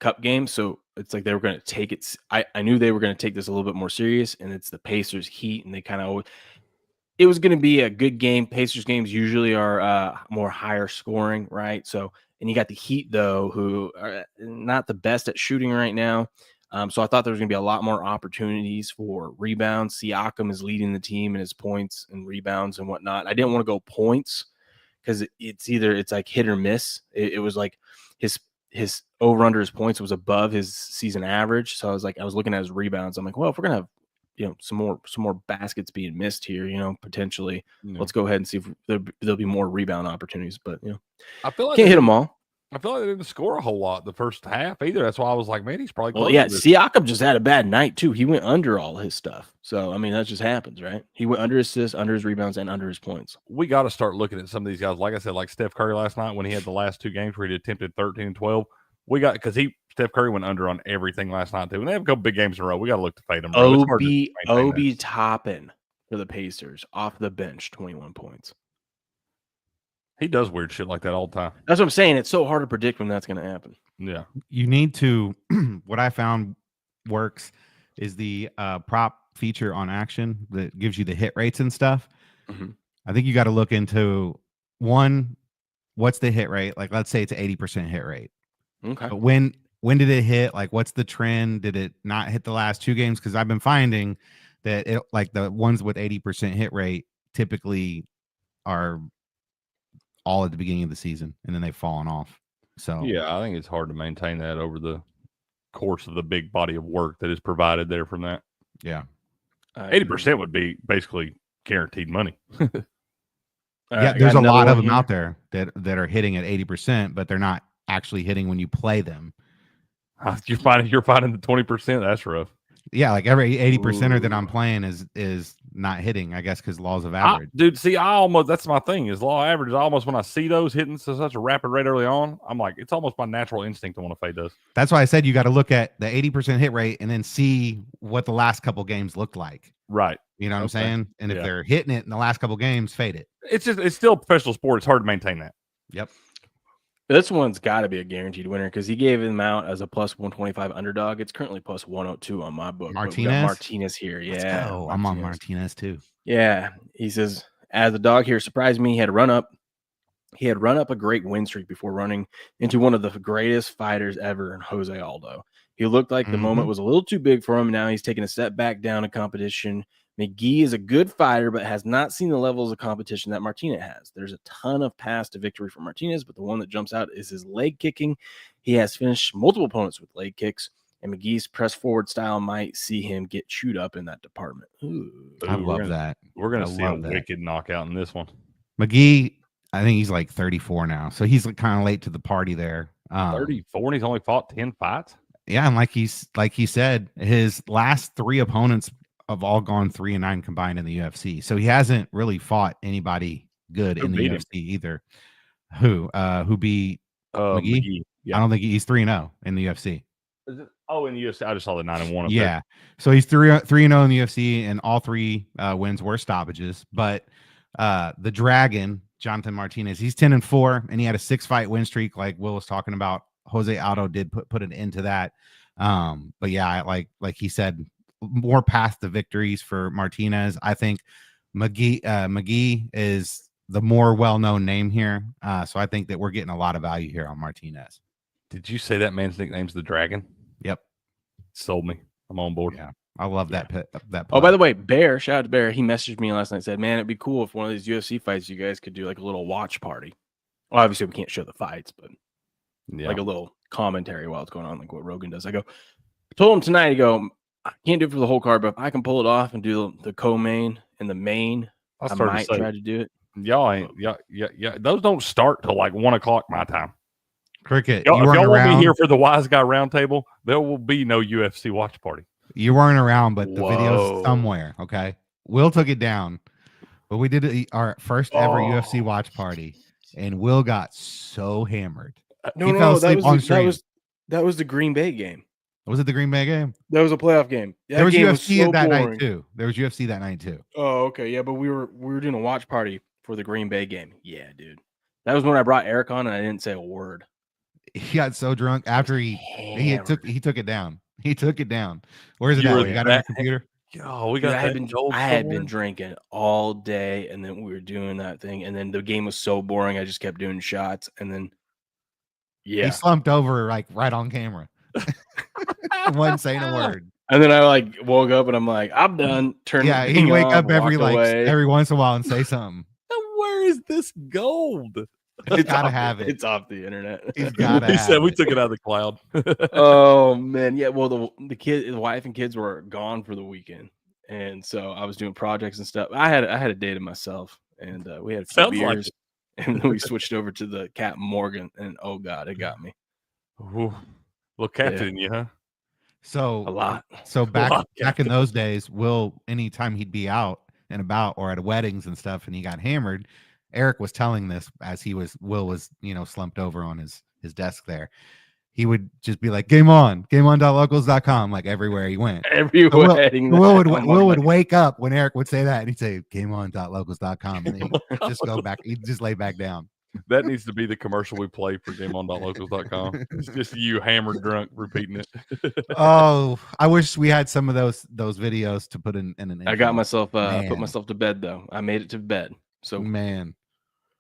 cup games. So it's like they were going to take it. I knew they were going to take this a little bit more serious, and it's the Pacers Heat, and they kind of. It was going to be a good game. Pacers games usually are more higher scoring, right? So, and you got the Heat though, who are not the best at shooting right now. So I thought there was going to be a lot more opportunities for rebounds. Siakam is leading the team in his points and rebounds and whatnot. I didn't want to go points because it's like hit or miss. It was like his over under his points was above his season average. So I was looking at his rebounds. I'm like, well, if we're gonna have some more baskets being missed here, potentially, let's go ahead and see if there'll be more rebound opportunities. But I feel like can't hit them all. I feel like they didn't score a whole lot the first half either. That's why I was like, man, he's probably close. Well, yeah, Siakam just had a bad night too. He went under all his stuff. So I mean, that just happens, right? He went under assists, under his rebounds, and under his points. We got to start looking at some of these guys. Like I said, like Steph Curry last night when he had the last 2 games where he attempted 13 and 12. We got because Steph Curry went under on everything last night too. And they have a couple big games in a row. We got to look to fade them. Obi Toppin for the Pacers off the bench, 21 points. He does weird shit like that all the time. That's what I'm saying. It's so hard to predict when that's going to happen. Yeah. You need to, what I found works is the prop feature on Action that gives you the hit rates and stuff. Mm-hmm. I think you got to look into one, what's the hit rate? Like, let's say it's 80% hit rate. Okay. But when did it hit? Like, what's the trend? Did it not hit the last 2 games? Because I've been finding that like the ones with 80% hit rate typically are all at the beginning of the season, and then they've fallen off. So yeah, I think it's hard to maintain that over the course of the big body of work that is provided there from that. Yeah, 80% would be basically guaranteed money. Yeah, there's a lot of them out there that are hitting at 80%, but they're not actually hitting when you play them. You're finding the 20%. That's rough. Yeah, like every 80%er that I'm playing is not hitting, I guess, because laws of average. Dude, see, that's my thing is law of average. Almost when I see those hitting to such a rapid rate early on, I'm like, it's almost my natural instinct to want to fade those. That's why I said you got to look at the 80% hit rate and then see what the last couple games looked like. Right. You know what I'm saying? And if they're hitting it in the last couple games, fade it. It's still a professional sport. It's hard to maintain that. Yep. This one's got to be a guaranteed winner because he gave him out as a plus 125 underdog. It's currently plus 102 on my book. Martinez here. Yeah. Let's go. I'm on Martinez too. Yeah. He says, as the dog here surprised me, he had run up a great win streak before running into one of the greatest fighters ever in Jose Aldo. He looked like the moment was a little too big for him. Now he's taking a step back down in competition. McGee is a good fighter, but has not seen the levels of competition that Martinez has. There's a ton of paths to victory for Martinez, but the one that jumps out is his leg kicking. He has finished multiple opponents with leg kicks, and McGee's press forward style might see him get chewed up in that department. I love that. We're going to see a wicked knockout in this one. McGee, I think he's like 34 now, so he's kind of late to the party there. 34, and he's only fought 10 fights? Yeah, and like he said, his last 3 opponents have all gone 3-9 combined in the UFC. So he hasn't really fought anybody good in the UFC either. Who beat McGee? Yeah. I don't think he's 3-0 in the UFC. Oh, in the UFC, I just saw the 9-1. Yeah. So he's 3-0 in the UFC, and all 3 wins were stoppages. But the Dragon, Jonathan Martinez, he's 10-4, and he had a 6-fight win streak, like Will was talking about. Jose Aldo did put an end to that. But yeah, like he said, more path to victories for Martinez. I think McGee is the more well-known name here. So I think that we're getting a lot of value here on Martinez. Did you say that man's nickname's the Dragon? Yep. Sold me. I'm on board. Yeah. I love that. Oh, by the way, Bear, shout out to Bear. He messaged me last night and said, man, it'd be cool if one of these UFC fights you guys could do like a little watch party. Well, obviously we can't show the fights, but like a little commentary while it's going on, like what Rogan does. I told him tonight, I can't do it for the whole card, but if I can pull it off and do the co-main and the main, I might try to do it. Y'all ain't, yeah. Those don't start till like 1 o'clock my time. Cricket, if y'all want me here for the Wise Guy Roundtable, there will be no UFC watch party. You weren't around, but the video's somewhere. Okay, Will took it down, but we did our first ever UFC watch party, and Will got so hammered. No, that was the Green Bay game. Was it the Green Bay game? That was a playoff game. There was UFC that night too. There was UFC that night too. Oh, okay, yeah, but we were doing a watch party for the Green Bay game. Yeah, dude, that was when I brought Eric on, and I didn't say a word. He got so drunk after he took it down. He took it down. Where's it at? You got it on your computer? Oh, we got I had been drinking all day, and then we were doing that thing, and then the game was so boring. I just kept doing shots, and then he slumped over like right on camera. Wasn't saying a word. And then I woke up, and I'm like, I'm done. He'd wake up every once in a while and say something. Where is this gold? He's gotta have it. It's off the internet. He's gotta. He said we took it out of the cloud. Oh man, yeah. Well, the wife and kids were gone for the weekend, and so I was doing projects and stuff. I had a day to myself, and we had a few beers, and then we switched over to the Captain Morgan, and oh god, it got me. Ooh, little captain in you, huh? So a lot. So back in those days, Will, anytime he'd be out and about or at weddings and stuff, and he got hammered. Eric was telling this as Will was, slumped over on his desk there. He would just be like, game on.locals.com, like everywhere he went. Every wedding. Will would wake up when Eric would say that, and he'd say, game on.locals.com, and he'd just go back. He'd just lay back down. That needs to be the commercial we play for gameon.locals.com. It's just you hammered drunk repeating it. Oh, I wish we had some of those videos to put in an. I got myself put myself to bed though. I made it to bed. So man.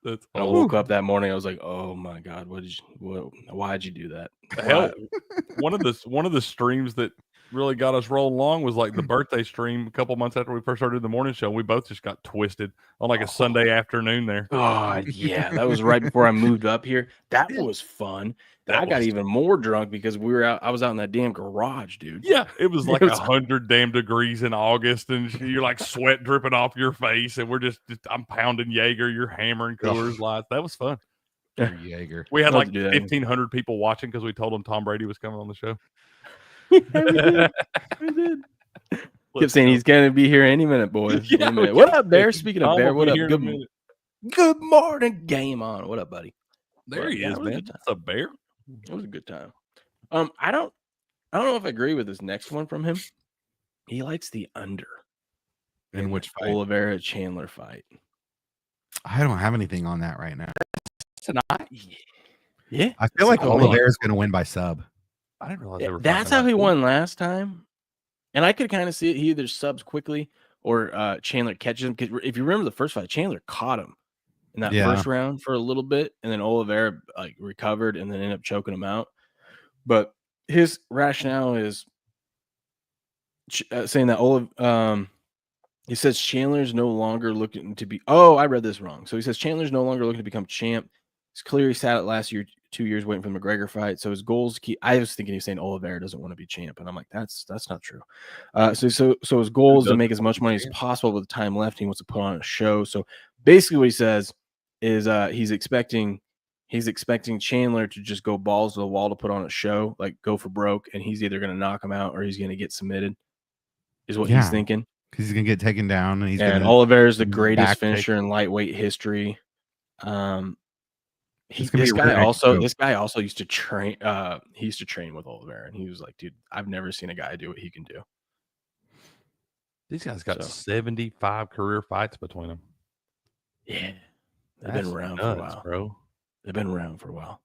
I woke up that morning. I was like, "Oh my god, why'd you do that?" Hell, one of the streams that really got us rolling along was like the birthday stream a couple months after we first started the morning show. We both just got twisted on like a Sunday afternoon there. Oh yeah, that was right before I moved up here. That was fun. I got even more drunk because I was out in that damn garage, dude. Yeah, it was like 100 damn degrees in August, and you're like sweat dripping off your face, and we're just I'm pounding Jaeger, you're hammering Coors Lights. That was fun. Jaeger. We had like 1,500 people watching because we told them Tom Brady was coming on the show. We did. Kept saying he's gonna be here any minute, boys. Yeah, any minute. What up, Bear? Speaking of Bear, what up? Good morning, game on. What up, buddy? There he is, man. That's a Bear. It was a good time. I don't know if I agree with this next one from him. He likes the under. In which fight? Oliveira Chandler fight. I don't have anything on that right now. Tonight? Yeah. I feel like Oliveira's going to win by sub. I didn't realize that's how he won last time. And I could kind of see it. He either subs quickly or Chandler catches him. Because if you remember the first fight, Chandler caught him in that first round for a little bit, and then Oliveira recovered and then ended up choking him out. But his rationale is saying that he says Chandler's no longer looking to be. Oh, I read this wrong. So he says Chandler's no longer looking to become champ. It's clear he sat at last year, 2 years waiting for the McGregor fight. So his goals keep. I was thinking he was saying Oliveira doesn't want to be champ, and I'm like, that's not true. So his goal is to make as much money as possible with the time left. He wants to put on a show. So basically, what he says is he's expecting Chandler to just go balls to the wall to put on a show, like go for broke, and he's either going to knock him out or he's going to get submitted. Is what he's thinking. Because he's going to get taken down, and Oliveira is the greatest finisher in lightweight history. This guy also used to train. He used to train with Oliveira, and he was like, "Dude, I've never seen a guy do what he can do." These guys got 75 career fights between them. Yeah, they've been around for a while, bro. They've been around for a while.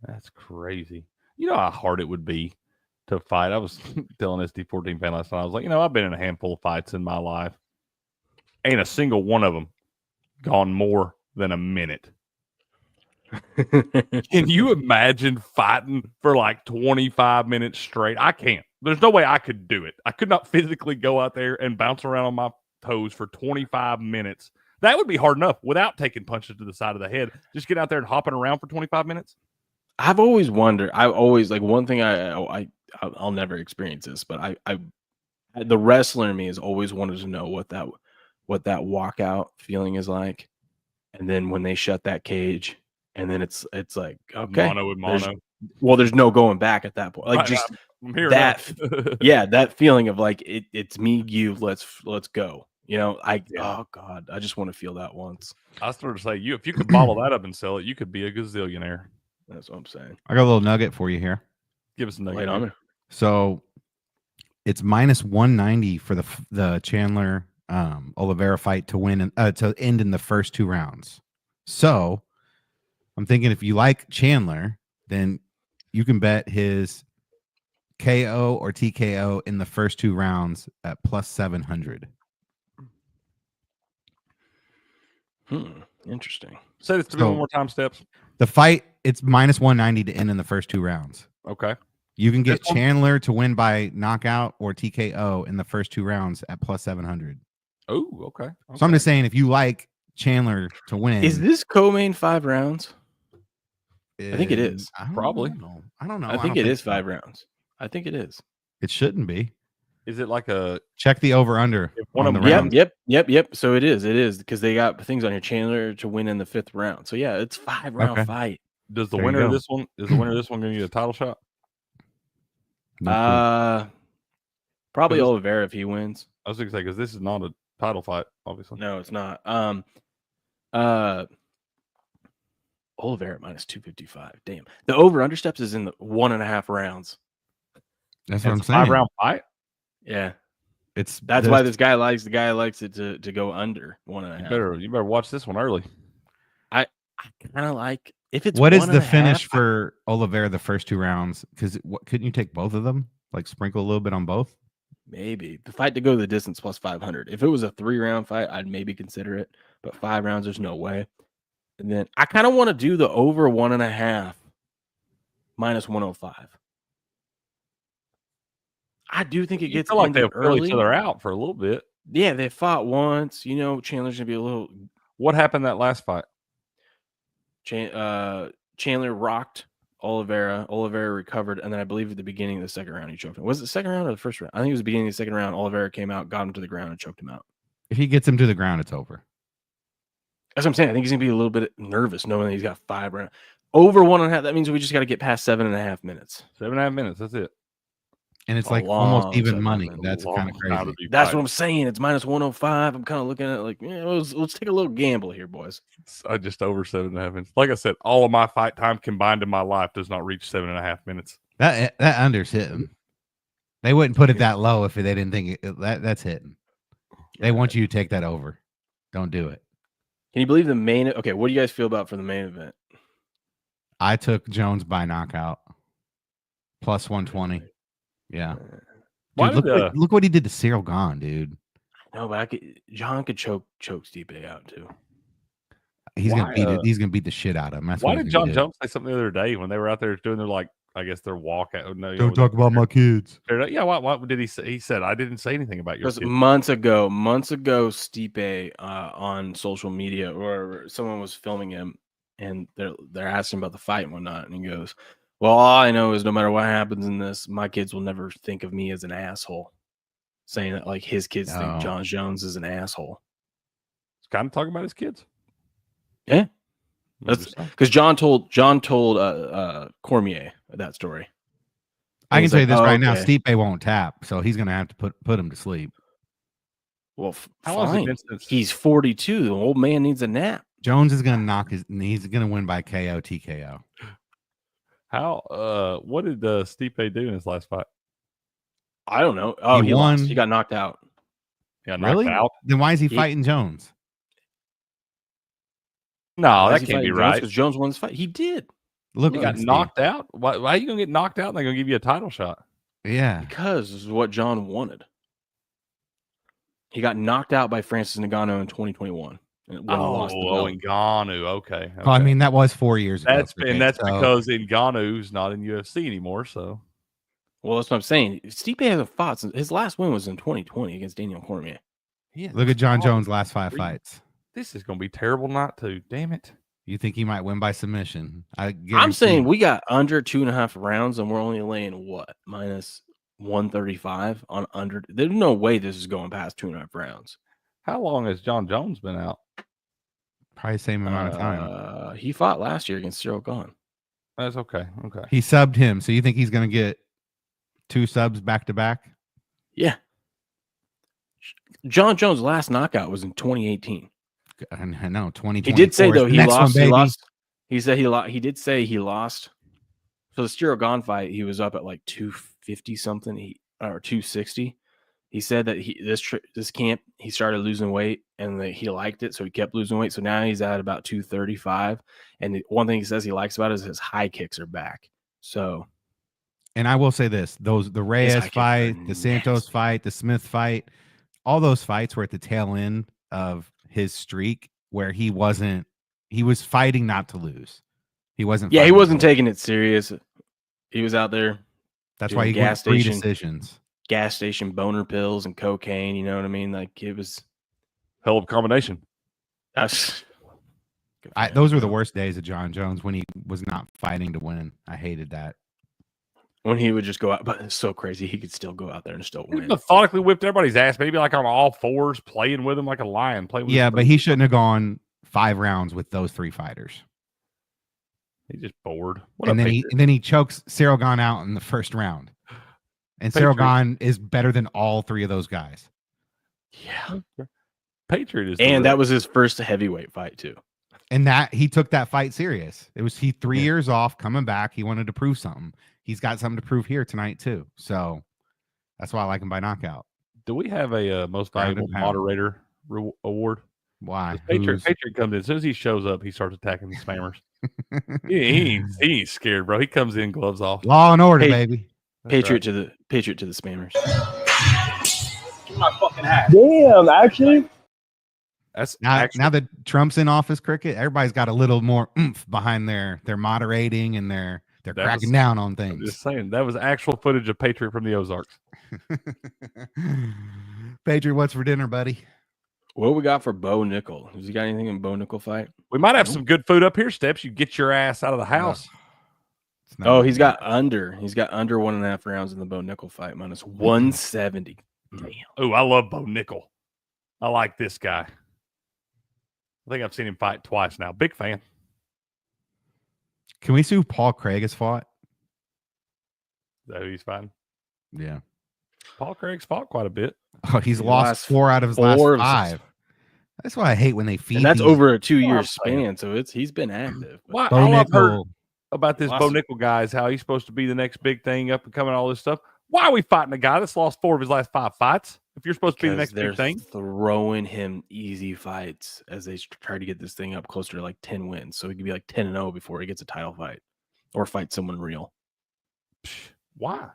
That's crazy. You know how hard it would be to fight. I was telling SD14 fan last night. I was like, I've been in a handful of fights in my life. Ain't a single one of them gone more than a minute. Can you imagine fighting for like 25 minutes straight? I can't. There's no way I could do it. I could not physically go out there and bounce around on my toes for 25 minutes. That would be hard enough without taking punches to the side of the head. Just get out there and hopping around for 25 minutes. I've always wondered. I always like one thing. I'll never experience this, but the wrestler in me has always wanted to know what that walkout feeling is like. And then when they shut that cage, and then it's like, okay, mono with mono. There's no going back at that point. Like just that, yeah, that feeling of like it's me, you, let's go. Oh God, I just want to feel that once. I started to say, if you could bottle that up and sell it, you could be a gazillionaire. That's what I'm saying. I got a little nugget for you here. Give us a nugget. Lay it on there. So it's minus 190 for the Chandler Oliveira fight to win to end in the first 2 rounds. So I'm thinking if you like Chandler, then you can bet his KO or TKO in the first 2 rounds at plus 700. Interesting. Say this to me one more time, Steps. The fight, it's minus 190 to end in the first 2 rounds. Okay. You can get Chandler to win by knockout or TKO in the first 2 rounds at plus 700. Oh, okay. So I'm just saying, if you like Chandler to win, is this co-main 5 rounds? I think it is. Probably. I don't know. I think it is 5 rounds. I think it is. It shouldn't be. Is it like a check the over under? Yep. So it is because they got things on here. Chandler to win in the 5th round. So yeah, it's 5-round fight. Does the winner of this one going to get a title shot? Probably Oliveira if he wins. I was going to say because this is not a title fight, obviously. No, it's not. Oliveira minus 255. Damn. The over under steps is in the 1.5 rounds. That's what I'm saying. 5-round fight. Yeah, that's why this guy likes it to go under 1.5. You better watch this one early. I kind of like if it's what is the finish for Oliveira the first 2 rounds? Because couldn't you take both of them? Like sprinkle a little bit on both? Maybe the fight to go the distance plus 500. If it was a 3-round fight, I'd maybe consider it. But 5 rounds, there's no way. And then I kind of want to do the over 1.5 minus 105. I do think it gets like they'll early. fill each other out for a little bit. Yeah, they fought once. Chandler's gonna be a little. What happened that last fight? Chandler rocked Oliveira. Oliveira recovered, and then I believe at the beginning of the 2nd round he choked him. Was it the 2nd round or the 1st round? I think it was the beginning of the 2nd round. Oliveira came out, got him to the ground, and choked him out. If he gets him to the ground, it's over. That's what I'm saying. I think he's gonna be a little bit nervous knowing that he's got 5 rounds. Over 1.5. That means we just got to get past 7.5 minutes. 7.5 minutes. That's it. And it's like almost even money. That's kind of crazy. That's what I'm saying. It's minus 105. I'm kind of looking at it like, let's take a little gamble here, boys. I just over 7.5 minutes. Like I said, all of my fight time combined in my life does not reach 7.5 minutes. That under's hitting. They wouldn't put it that low if they didn't think that's hitting. They want you to take that over. Don't do it. Can you believe the main? Okay, what do you guys feel about for the main event? I took Jones by knockout. Plus 120. Yeah. Dude, look what he did to Cyril Gahn, dude. No, but John could choke Stipe out too. He's gonna beat the shit out of him. That's why did John Jones say something the other day when they were out there doing their their walk out? No, don't talk about my kids. Yeah, what did he say? He said, I didn't say anything about your kids. Months ago, Stipe on social media, or someone was filming him, and they're asking about the fight and whatnot, and he goes, well, all I know is no matter what happens in this, my kids will never think of me as an asshole. Saying that like his kids think John Jones is an asshole. He's kind of talking about his kids. Yeah. That's because John told Cormier that story. I can tell you this right now. Stipe won't tap, so he's gonna have to put him to sleep. Well, fine. He's 42. The old man needs a nap. Jones is gonna knock his. He's gonna win by KO TKO. How? What did Stipe do in his last fight? I don't know. Oh, he won. lost. He got knocked out. He got Really? knocked out. Then why is he fighting Jones? No, that can't be right. Because Jones won this fight. He did. Look, He got knocked out. Why are you gonna get knocked out? And they're gonna give you a title shot? Yeah, because this is what John wanted. He got knocked out by Francis Ngannou in 2021. Ngannou. Okay. Oh, I mean, that was 4 years ago. That's because Ngannou's not in UFC anymore. So, well, that's what I'm saying. Stipe hasn't fought since his last win was in 2020 against Daniel Cormier. Yeah, look at John Jones' last 5 fights. This is going to be terrible not to. Damn it. You think he might win by submission? I'm saying we got under 2.5 rounds, and we're only laying what minus 135 on under. There's no way this is going past 2.5 rounds. How long has John Jones been out? Probably the same amount of time. He fought last year against Cyril Gahn. That's okay. Okay. He subbed him. So you think he's going to get 2 subs back to back? Yeah. John Jones' last knockout was in 2018. I know. 2020. He did say though he lost. One, he lost. He said he lost. He did say he lost. So the Cyril Gahn fight, he was up at like 250 something. Or 260. He said that this camp he started losing weight and that he liked it, so he kept losing weight. So now he's at about 235. And the one thing he says he likes about it is his high kicks are back. So, and I will say this: the Reyes fight, the Santos fight, the Smith fight, all those fights were at the tail end of his streak where he was fighting not to lose. He wasn't. Yeah, he wasn't taking it serious. He was out there. That's why he got 3 decisions. Gas station boner pills and cocaine, you know what I mean? Like it was hell of a combination. Those were the worst days of John Jones when he was not fighting to win. I hated that. When he would just go out, but it's so crazy. He could still go out there and still win. He methodically whipped everybody's ass, maybe like on all fours, playing with him like a lion. But he shouldn't have gone 5 rounds with those 3 fighters. He's just bored. And then he chokes Cyril Gahn out in the first round. And Cyril Gahn is better than all 3 of those guys. Yeah. Patriot is. And that was his first heavyweight fight, too. And that he took that fight serious. It was 3 years off, coming back. He wanted to prove something. He's got something to prove here tonight, too. So that's why I like him by knockout. Do we have a most valuable moderator award? Why? Patriot comes in. As soon as he shows up, he starts attacking the spammers. he ain't scared, bro. He comes in, gloves off. Law and order, baby. Patriot to the spammers. Give my fucking hat. Damn, actually. That's now that Trump's in office, cricket, everybody's got a little more oomph behind their moderating and they're cracking down on things. I'm just saying that was actual footage of Patriot from the Ozarks. Patriot, what's for dinner, buddy? What we got for Bo Nickel? Has he got anything in Bo Nickel fight? We might have some good food up here, Steps. You get your ass out of the house. Oh, he's got under 1.5 rounds in the Bo Nickel fight, minus 170. Damn. Oh, I love Bo Nickel. I like this guy. I think I've seen him fight twice now. Big fan. Can we see who Paul Craig has fought? Is that who he's fighting? Yeah. Paul Craig's fought quite a bit. Oh, he's lost 4 out of his last 5. That's why I hate when they feed. And that's over a 2-year span, so he's been active. All I've heard about this Bo Nickel guy is how he's supposed to be the next big thing, up and coming, all this stuff. Why are we fighting a guy that's lost 4 of his last 5 fights? If you're supposed to be the next big thing, throwing him easy fights as they try to get this thing up closer to like 10 wins, so he could be like 10-0 before he gets a title fight or fight someone real. Why?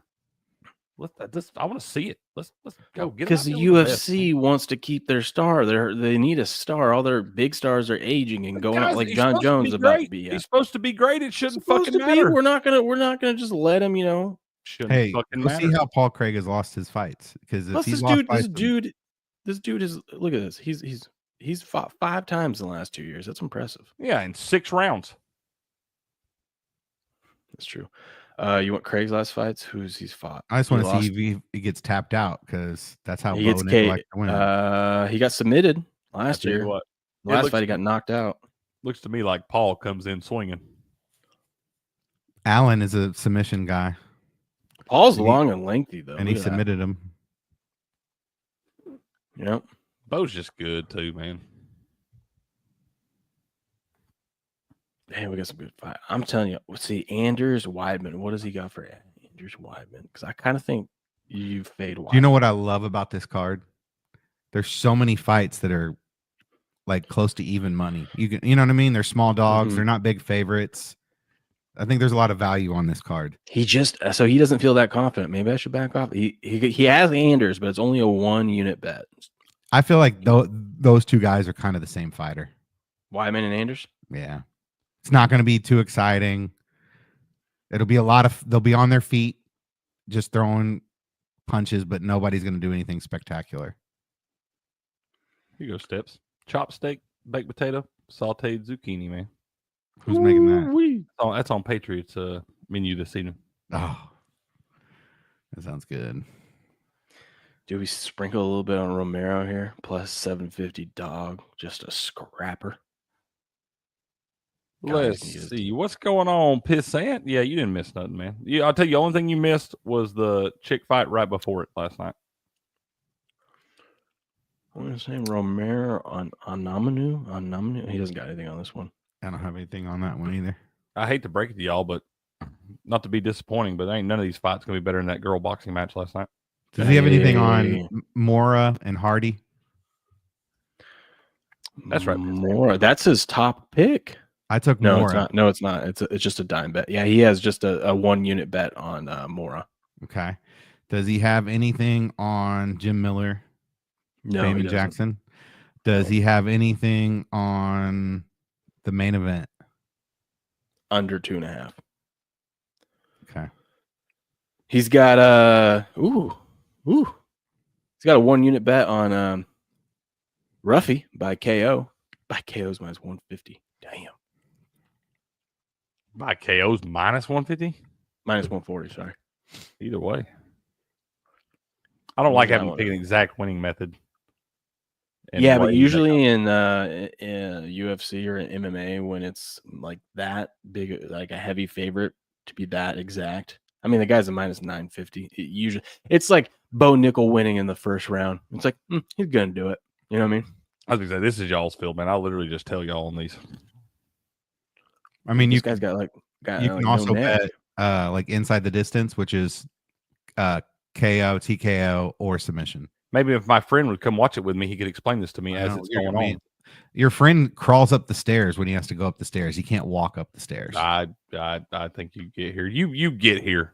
I want to see it. Let's go. Because the UFC wants to keep their star. They need a star. All their big stars are aging and going out like John Jones about to be. He's supposed to be great. It shouldn't fucking matter. We're not gonna just let him. Hey, we'll see how Paul Craig has lost his fights because this dude is look at this. He's fought 5 times in the last 2 years. That's impressive. Yeah, in 6 rounds. That's true. You want Craig's last fights? Who's he's fought? I just want to see if he gets tapped out because that's how he gets likes to win. He got submitted last year. Last fight he got knocked out. Looks to me like Paul comes in swinging. Allen is a submission guy. Paul's long and lengthy though, and he submitted him. Yep. Bo's just good too, man. Hey, we got some good fight. I'm telling you. See, Anders Weidman. What does he got for Anders Weidman? Because I kind of think you fade Weidman. Do you know what I love about this card? There's so many fights that are like close to even money. You know what I mean? They're small dogs. Mhm. They're not big favorites. I think there's a lot of value on this card. He just so he doesn't feel that confident. Maybe I should back off. He has Anders, but it's only a 1 unit bet. I feel like those two guys are kind of the same fighter. Weidman and Anders. Yeah. It's not going to be too exciting. It'll be they'll be on their feet, just throwing punches, but nobody's going to do anything spectacular. Here you go, Steps. Chop steak, baked potato, sauteed zucchini, man. Who's making that? Oh, that's on Patriots menu this evening. Oh, that sounds good. Do we sprinkle a little bit on Romero here? Plus 750 dog, just a scrapper. Let's see what's going on, Pissant. Yeah, you didn't miss nothing, man. I'll tell you, the only thing you missed was the chick fight right before it last night. I want to say Romero on Namanu. He doesn't got anything on this one. I don't have anything on that one either. I hate to break it to y'all, but not to be disappointing, but ain't none of these fights gonna be better than that girl boxing match last night. Does he have anything on Mora and Hardy? That's right, Mora. That's his top pick. I took No, Mora. it's not. No, it's not. It's just a dime bet. Yeah, he has just a 1 unit bet on Mora. Okay. Does he have anything on Jim Miller? No, he Damon doesn't. Jackson? Does he have anything on the main event? Under 2.5. Okay. He's got he's got a 1 unit bet on Ruffy by KO. By KO's minus 150. Damn. By KO's minus 150? Minus 140, sorry. Either way. I don't like having to pick an exact winning method. Yeah, but usually in UFC or in MMA, when it's like that big, like a heavy favorite to be that exact. I mean, the guy's a minus 950. It's like Bo Nickel winning in the first round. It's like he's gonna do it. You know what I mean? I was gonna say, this is y'all's field, man. I'll literally just tell y'all on these. I mean, this guy's got you can also bet like inside the distance, which is KO, TKO, or submission. Maybe if my friend would come watch it with me, he could explain this to me as it's going on. Your friend crawls up the stairs when he has to go up the stairs. He can't walk up the stairs. I think you get here. You get here.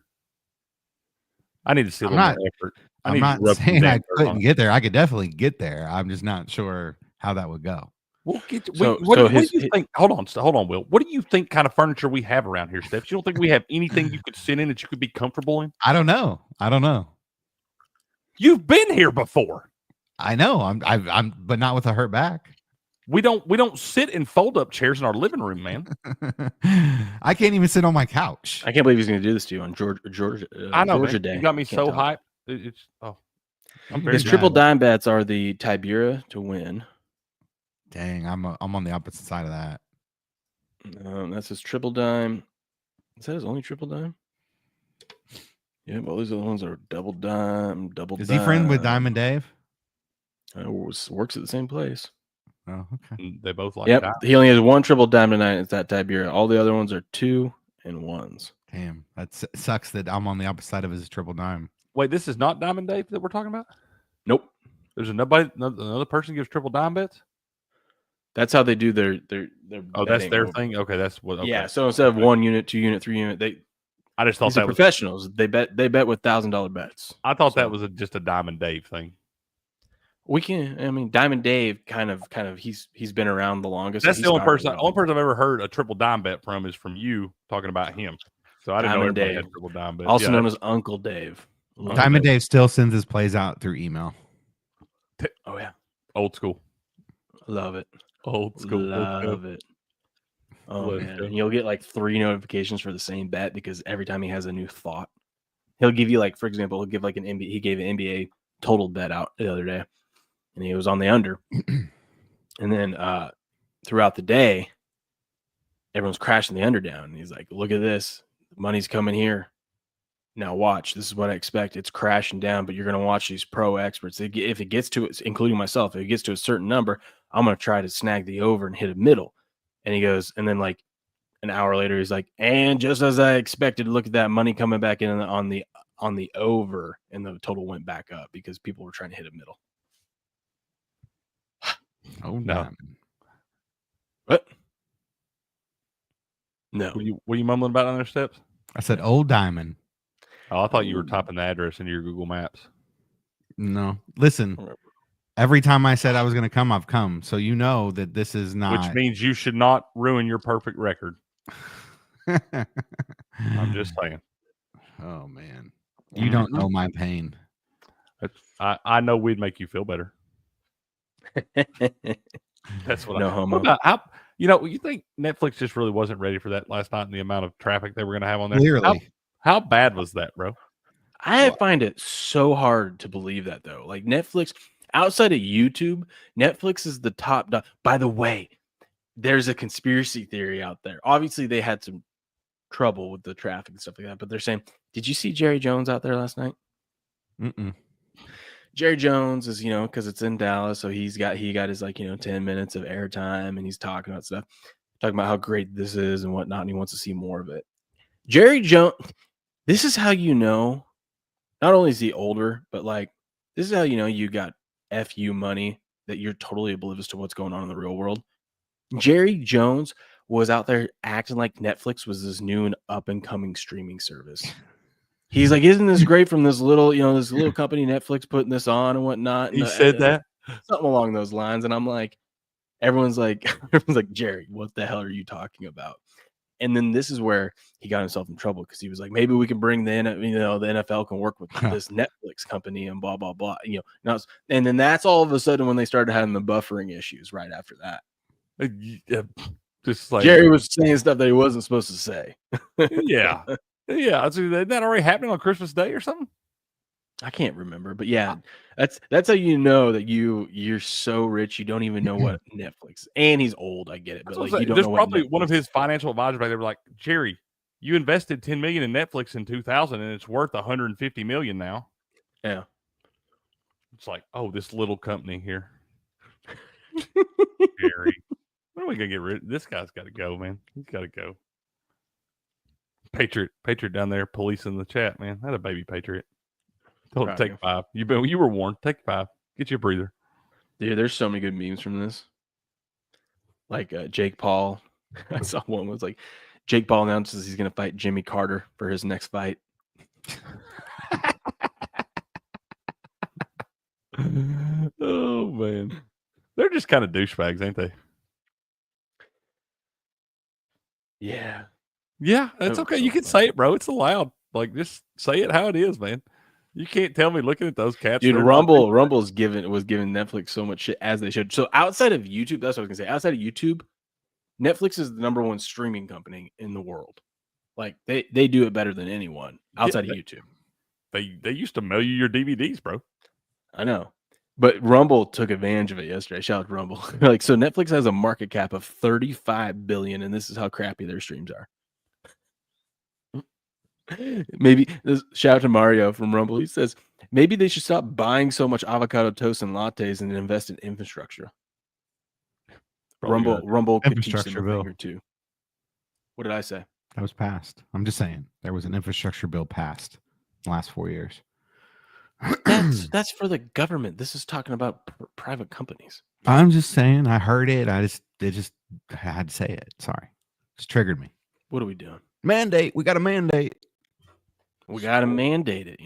I need to see a little more effort. I'm not saying I couldn't get there. I could definitely get there. I'm just not sure how that would go. We'll get what do you think? Hold on, Will. What do you think kind of furniture we have around here, Steph? You don't think we have anything you could sit in that you could be comfortable in? I don't know. You've been here before. I know. I'm but not with a hurt back. We don't sit in fold up chairs in our living room, man. I can't even sit on my couch. I can't believe he's going to do this to you on Georgia. I know, Georgia man. Day. You got me so hyped. His triple dime bets are the Tibera to win. Dang, I'm on the opposite side of that. That's his triple dime. Is that his only triple dime? Yeah, well, these are the ones that are double dime, Is he friend with Diamond Dave? Works at the same place. Oh, okay. They both like Yep. that. He only has 1 triple dime tonight. It's that Tibera. All the other ones are 2 and 1s. Damn, that sucks that I'm on the opposite side of his triple dime. Wait, this is not Diamond Dave that we're talking about? Nope. There's another person gives triple dime bets? That's how they do their Oh, that's their thing? Okay, that's what. Okay. Yeah, so instead of 1 unit, 2 unit, 3 unit, I just thought these that are was professionals. They bet with $1,000 bets. I thought that was just a Diamond Dave thing. Diamond Dave kind of he's been around the longest. That's the only person I've ever heard a triple dime bet from is from you talking about him. So I didn't know everybody had triple dime bet. Also known as Uncle Dave. Diamond Dave still sends his plays out through email. Oh yeah. Old school. Love it. Old school. Love it. Oh man. And you'll get like 3 notifications for the same bet because every time he has a new thought, he'll give you like, for example, he gave an NBA total bet out the other day. And he was on the under. And then throughout the day, everyone's crashing the under down. And he's like, look at this. Money's coming here. Now watch. This is what I expect. It's crashing down, but you're going to watch these pro experts. If it gets to it, including myself, if it gets to a certain number, I'm going to try to snag the over and hit a middle. And he goes, and then like an hour later, he's like, and just as I expected, look at that money coming back in on the over, and the total went back up because people were trying to hit a middle. Oh No. no. What? No. Were you mumbling about on their steps? I said Old Diamond. Oh, I thought you were typing the address into your Google Maps. No. Listen, every time I said I was going to come, I've come. So you know that this is not. Which means you should not ruin your perfect record. I'm just saying. Oh, man. You don't know my pain. I know we'd make you feel better. That's what No I homo. What about, you think Netflix just really wasn't ready for that last night and the amount of traffic they were going to have on there? Clearly. How bad was that, bro? I find it so hard to believe that, though. Like Netflix, outside of YouTube, Netflix is the top dog. By the way, there's a conspiracy theory out there. Obviously, they had some trouble with the traffic and stuff like that, but they're saying, did you see Jerry Jones out there last night? Mm-mm. Jerry Jones is, because it's in Dallas, so he got his 10 minutes of airtime, and he's talking about stuff, talking about how great this is and whatnot, and he wants to see more of it. Jerry Jones, this is how not only is he older, but this is how you got FU money, that you're totally oblivious to what's going on in the real world. Jerry Jones was out there acting like Netflix was this new and up and coming streaming service. He's like, isn't this great from this little company Netflix putting this on and whatnot? He said that? Something along those lines. And I'm like, everyone's like, Jerry, what the hell are you talking about? And then this is where he got himself in trouble, because he was like, maybe we can bring the NFL can work with this Netflix company and blah, blah, blah. And then that's all of a sudden when they started having the buffering issues right after that. Just like Jerry was saying stuff that he wasn't supposed to say. Yeah. Yeah. Isn't that already happening on Christmas Day or something? I can't remember, but yeah, that's how you know that you're so rich you don't even know what Netflix. And he's old, I get it, but you don't There's know probably what one of his financial advisors. They were like, Jerry, you invested $10 million in Netflix in 2000, and it's worth $150 million now. Yeah, it's like, oh, this little company here, Jerry. When are we gonna get rid? This guy's got to go, man. He's got to go. Patriot down there, police in the chat, man. That a baby Patriot. Told him take 5. You were warned. Take 5. Get you a breather. Dude, there's so many good memes from this. Like Jake Paul. I saw one was like, Jake Paul announces he's going to fight Jimmy Carter for his next fight. Oh, man. They're just kind of douchebags, ain't they? Yeah. Yeah, that's okay. You can say it, bro. It's allowed. Like, just say it how it is, man. You can't tell me looking at those cats. Dude, Rumble's was giving Netflix so much shit, as they should. So outside of YouTube, that's what I was gonna say. Outside of YouTube, Netflix is the number one streaming company in the world. Like they do it better than anyone outside of YouTube. They used to mail you your DVDs, bro. I know. But Rumble took advantage of it yesterday. Shout out to Rumble. So Netflix has a market cap of $35 billion, and this is how crappy their streams are. Maybe shout out to Mario from Rumble. He says maybe they should stop buying so much avocado toast and lattes and invest in infrastructure. Rumble could teach them a thing or two. What did I say? That was passed. I'm just saying there was an infrastructure bill passed in the last 4 years. That's for the government. This is talking about private companies. I'm just saying. I heard it. I had to say it. Sorry, it's triggered me. What are we doing? Mandate. We got a mandate. We got to mandate it,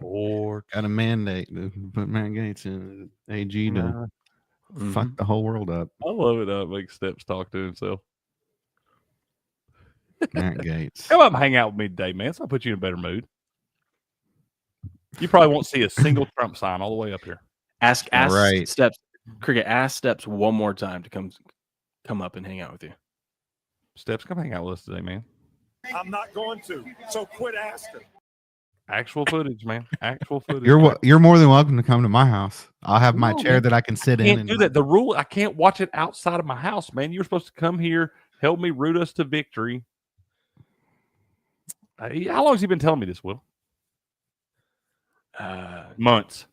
Or got a mandate to put Matt Gaetz in AG to fuck the whole world up. I love it. How it makes Steps talk to himself. Matt Gaetz. Come up and hang out with me today, man. So I'll put you in a better mood. You probably won't see a single Trump sign all the way up here. Ask right. Steps. Cricket, ask Steps one more time to come up and hang out with you. Steps, come hang out with us today, man. I'm not going to. So quit asking. Actual footage, man. Actual footage. You're more than welcome to come to my house. I'll have my chair that I can sit in. Can't do that. The rule, I can't watch it outside of my house, man. You're supposed to come here, help me root us to victory. How long has he been telling me this, Will? Months.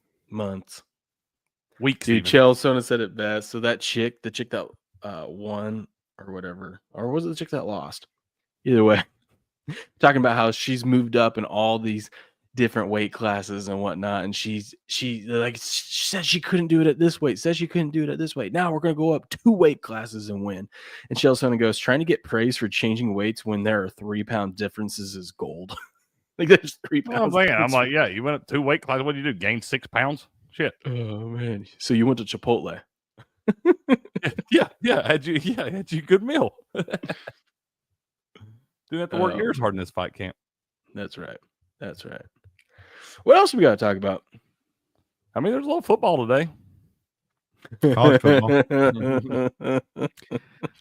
Weeks. Dude, even. Chelsona said it best. So that the chick that won or whatever, or was it the chick that lost? Either way, talking about how she's moved up in all these different weight classes and whatnot, and she said she couldn't do it at this weight, says she couldn't do it at this weight. Now we're gonna go up 2 weight classes and win. And Chael Sonnen goes, trying to get praise for changing weights when there are 3-pound differences is gold. Like there's 3 pounds. Oh, man. I'm like, yeah, you went up 2 weight classes. What did you do? Gain 6 pounds? Shit. Oh man. So you went to Chipotle. Yeah. Had you a good meal. Didn't have to work yours hard in this fight camp. That's right. What else we got to talk about? I mean, there's a little football today. College football. I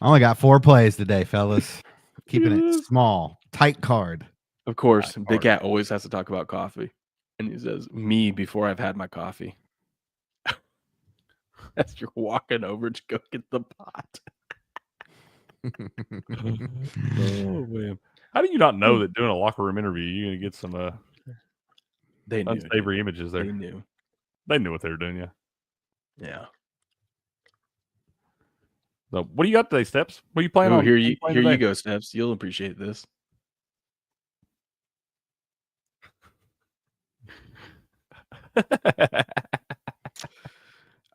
only got 4 plays today, fellas. Keeping it small, tight card. Of course, Big Cat always has to talk about coffee, and he says, "Me before I've had my coffee." As you're walking over to go get the pot. Oh man, how do you not know that doing a locker room interview you're gonna get some they knew, unsavory images there? They knew what they were doing. Yeah. So, what do you got today, Steps? What are you playing on? Here you go, Steps. You'll appreciate this.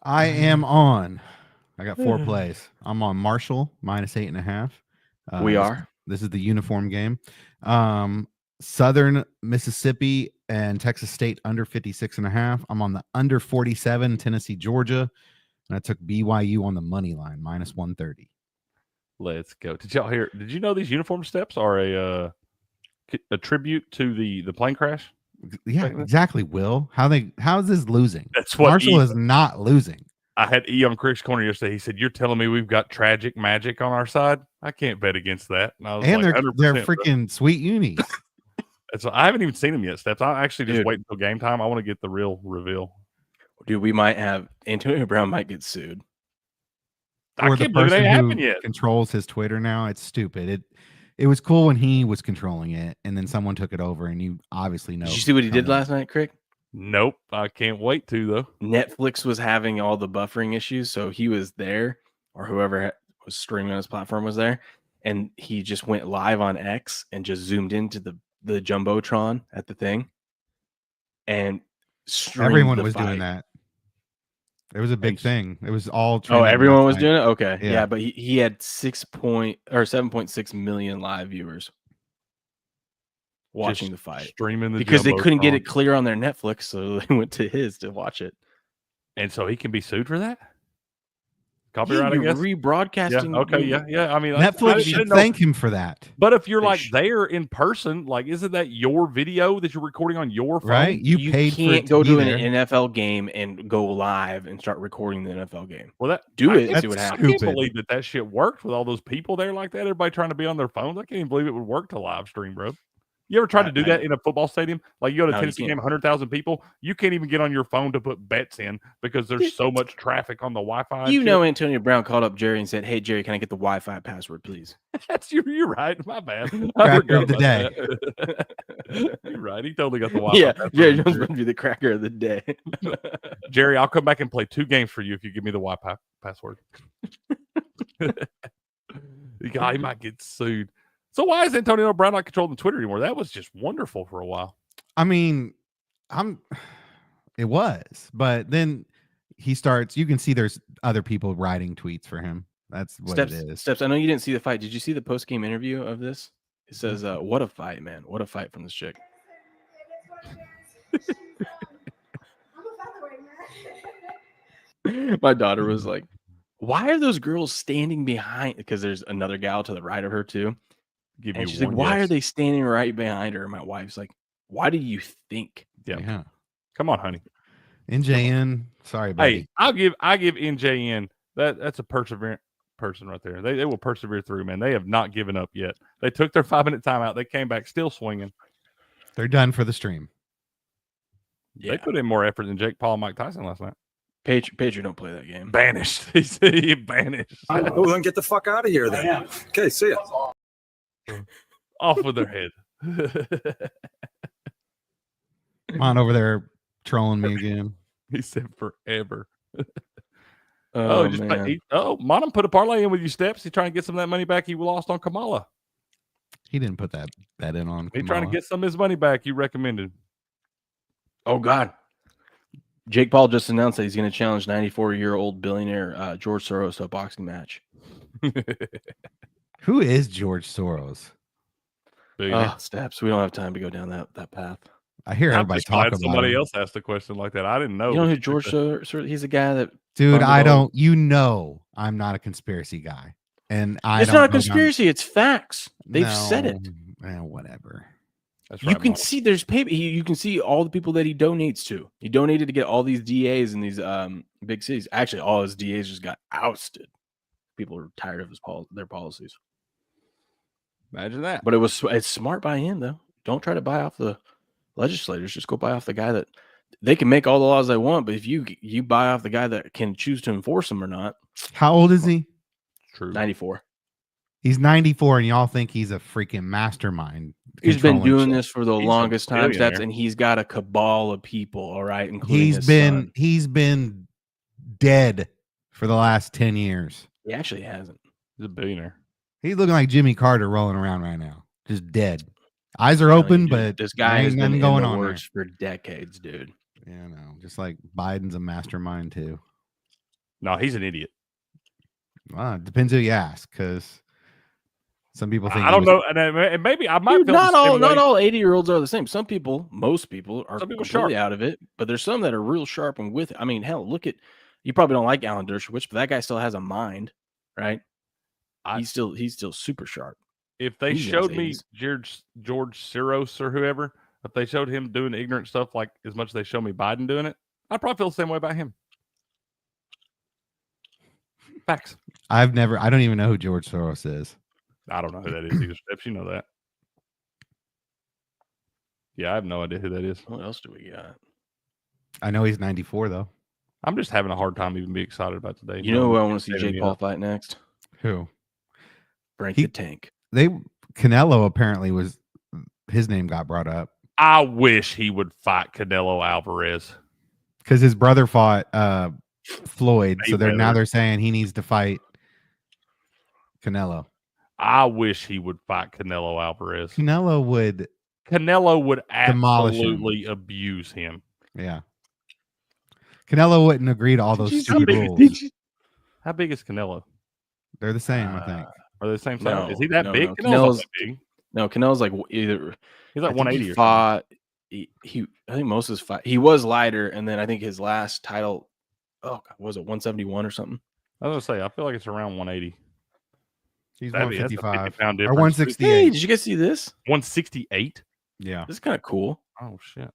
I am on. I got 4 plays. I'm on Marshall -8.5. This is the uniform game. Southern Mississippi and Texas State under 56.5. I'm on the under 47 Tennessee, Georgia, and I took BYU on the money line -130. Let's go. Did y'all hear? Did you know these uniform steps are a tribute to the plane crash? Yeah, exactly. Will, how is this losing? That's what Marshall is not losing. I had E on Crick's Corner yesterday. He said, "You're telling me we've got tragic magic on our side? I can't bet against that." And I was and like, they're freaking sweet unis. So I haven't even seen them yet, Steps. I actually just wait until game time. I want to get the real reveal. Dude, we might have Antonio Brown might get sued. Or the person who controls his Twitter now. It's stupid. It was cool when he was controlling it, and then someone took it over, and you obviously know. Did you see what he did last night, Crick? Nope. I can't wait to, though. Netflix was having all the buffering issues, so he was there, or whoever was streaming on his platform was there, and he just went live on X and just zoomed into the Jumbotron at the thing, and everyone was doing that. It was a big thing. It was all. Oh, everyone was doing it. Okay, yeah, but he had 7.6 million live viewers watching the fight, streaming because they couldn't get it clear on their Netflix, so they went to his to watch it. And so he can be sued for that. Copyright, I guess. Rebroadcasting. Yeah. Okay. Yeah. I mean, Netflix should thank him for that. But if you're there in person, like, isn't that your video that you're recording on your phone? Right. You paid can't for it go to an there. NFL game and go live and start recording the NFL game. Well, and see what happens. I can't believe that shit worked with all those people there like that. Everybody trying to be on their phones. I can't even believe it would work to live stream, bro. You ever tried to do that in a football stadium? Like, you go to Tennessee game, 100,000 people. You can't even get on your phone to put bets in because there's so much traffic on the Wi-Fi. Antonio Brown called up Jerry and said, "Hey, Jerry, can I get the Wi-Fi password, please?" You're right. My bad. Cracker of the day. You're right. He totally got the Wi-Fi. Yeah, Jerry Jones would be the cracker of the day. Jerry, I'll come back and play 2 games for you if you give me the Wi-Fi password. The guy might get sued. So why is Antonio Brown not controlling Twitter anymore? That was just wonderful for a while. I mean, it was, but then he starts. You can see there's other people writing tweets for him. That's what it is. Steps. I know you didn't see the fight. Did you see the post-game interview of this? It says, "What a fight, man! What a fight from this chick." My daughter was like, "Why are those girls standing behind?" Because there's another gal to the right of her too. And she's like, "Why are they standing right behind her?" And my wife's like, "Why do you think?" Yeah. Come on, honey. NJN. Sorry, buddy. Hey, I give NJN that's a perseverant person right there. They will persevere through, man. They have not given up yet. They took their 5-minute timeout. They came back still swinging. They're done for the stream. They put in more effort than Jake Paul and Mike Tyson last night. Patriot don't play that game. Banished. He banished. Oh, then get the fuck out of here then. Okay, see ya. Off with their head. Come on over there trolling me again. He said forever. man. Monum put a parlay in with you, Steps. He's trying to get some of that money back he lost on Kamala. He didn't put that bet in on. He's trying to get some of his money back. You recommended. Oh God. Jake Paul just announced that he's going to challenge 94-year-old billionaire George Soros to a boxing match. Who is George Soros? Steps. We don't have time to go down that path. I hear everybody talk about somebody him. else asked a question like that. I didn't know. You know who George Soros? He's a guy that. Dude, I don't. You know, I'm not a conspiracy guy, and It's not a conspiracy. It's facts. They've said it. Whatever. That's You can see there's paper. You can see all the people that he donates to. He donated to get all these DAs in these big cities. Actually, all his DAs just got ousted. People are tired of their policies. Imagine that. But it's smart by him though. Don't try to buy off the legislators. Just go buy off the guy that they can make all the laws they want. But if you buy off the guy that can choose to enforce them or not. How old is he? True. 94. He's 94, and y'all think he's a freaking mastermind. He's been doing this for the He's longest a time, Steps, billionaire. and he's got a cabal of people. All right, including He's his been son. he's been dead for the last 10 years. He actually hasn't. He's a billionaire. He's looking like Jimmy Carter rolling around right now, just dead. Eyes are open, but this guy has ain't been nothing in going the on works for decades, dude. there. Yeah, no, just like Biden's a mastermind too. No, he's an idiot. Well, it depends who you ask, because some people think I don't know, and maybe I might. Dude, feel not the same way. all 80-year-olds are the same. Most people are completely sharp. out of it, but there's some that are real sharp and with it. I mean, hell, look at you. Probably don't like Alan Dershowitz, but that guy still has a mind, right? He's still super sharp. If they He's in showed his me 80s. George Soros or whoever, if they showed him doing ignorant stuff like as much as they show me Biden doing it, I'd probably feel the same way about him. Facts. I don't even know who George Soros is. I don't know who that is either. Steps, you know that. Yeah, I have no idea who that is. What else do we got? I know he's 94 though. I'm just having a hard time even being excited about today. You know who I want to see Jake Paul fight next? Who? Frank the Tank. Canelo apparently was his name got brought up. I wish he would fight Canelo Alvarez because his brother fought Floyd, so Mayweather. they're saying he needs to fight Canelo. I wish he would fight Canelo Alvarez. Canelo would absolutely demolish him. abuse him. Yeah. Canelo wouldn't agree to all those stupid rules. How big is Canelo? They're the same, I think. Are they the same size? No, is he that big? no. Canelo's not that big. No, Canelo's like either. He's like 180 or fought. I think most of his fight. He was lighter, and then I think his last title. Oh, God, was it 171 or something? I was gonna say, I feel like it's around 180. He's That'd be- that's a 155 50-pound or difference. 168. Hey, did you guys see this? 168. Yeah. This is kind of cool. Oh shit!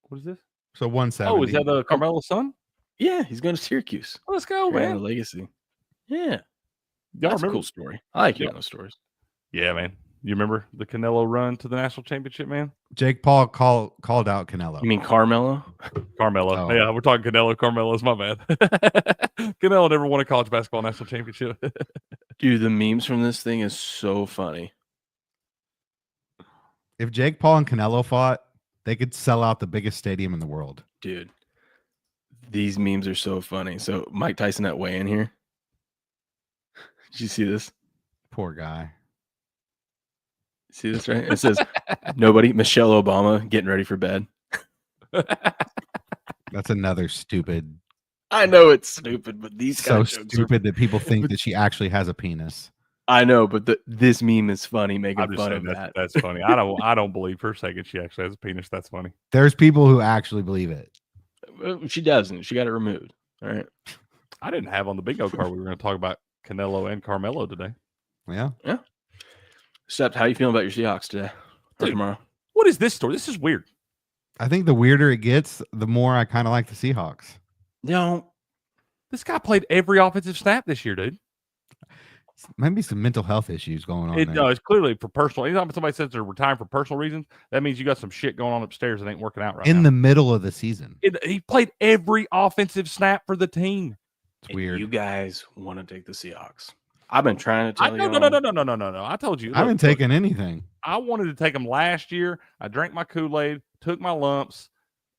What is this? So 170. Oh, is that the Carmelo's son? Yeah, he's going to Syracuse. Oh, let's go, Carrying man. the legacy. Yeah, Y'all that's a remember? cool story. I like hearing Yeah. those stories. Yeah, man. You remember the Canelo run to the national championship, man? Jake Paul called out Canelo. You mean Carmelo? Carmelo. Oh. Yeah, we're talking Canelo. Carmelo's my bad. Canelo never won a college basketball national championship. Dude, the memes from this thing is so funny. If Jake Paul and Canelo fought, they could sell out the biggest stadium in the world. Dude, these memes are so funny. So Mike Tyson at weigh-in here. Did you see this? Poor guy. See this, right? It says, nobody, Michelle Obama getting ready for bed. That's another stupid. I know it's stupid, but these So guys are stupid that people think that she actually has a penis. I know, but this meme is funny, making I'm just fun saying of that. that. That's funny. I don't believe for a second she actually has a penis. That's funny. There's people who actually believe it. She doesn't. She got it removed. All right. I didn't have on the bingo card we were going to talk about Canelo and Carmelo today. Yeah. Sept, how you feeling about your Seahawks today or Dude. tomorrow? What is this story? This is weird. I think the weirder it gets, the more I kind of like the Seahawks. No. This guy played every offensive snap this year, dude. Maybe some mental health issues going on. there. It's clearly for personal. Anytime somebody says they're retiring for personal reasons, that means you got some shit going on upstairs that ain't working out right in now. the middle of the season. He played every offensive snap for the team. It's weird. You guys want to take the Seahawks. I've been trying to tell you. No. I told you. I haven't look, taken anything. I wanted to take them last year. I drank my Kool-Aid, took my lumps,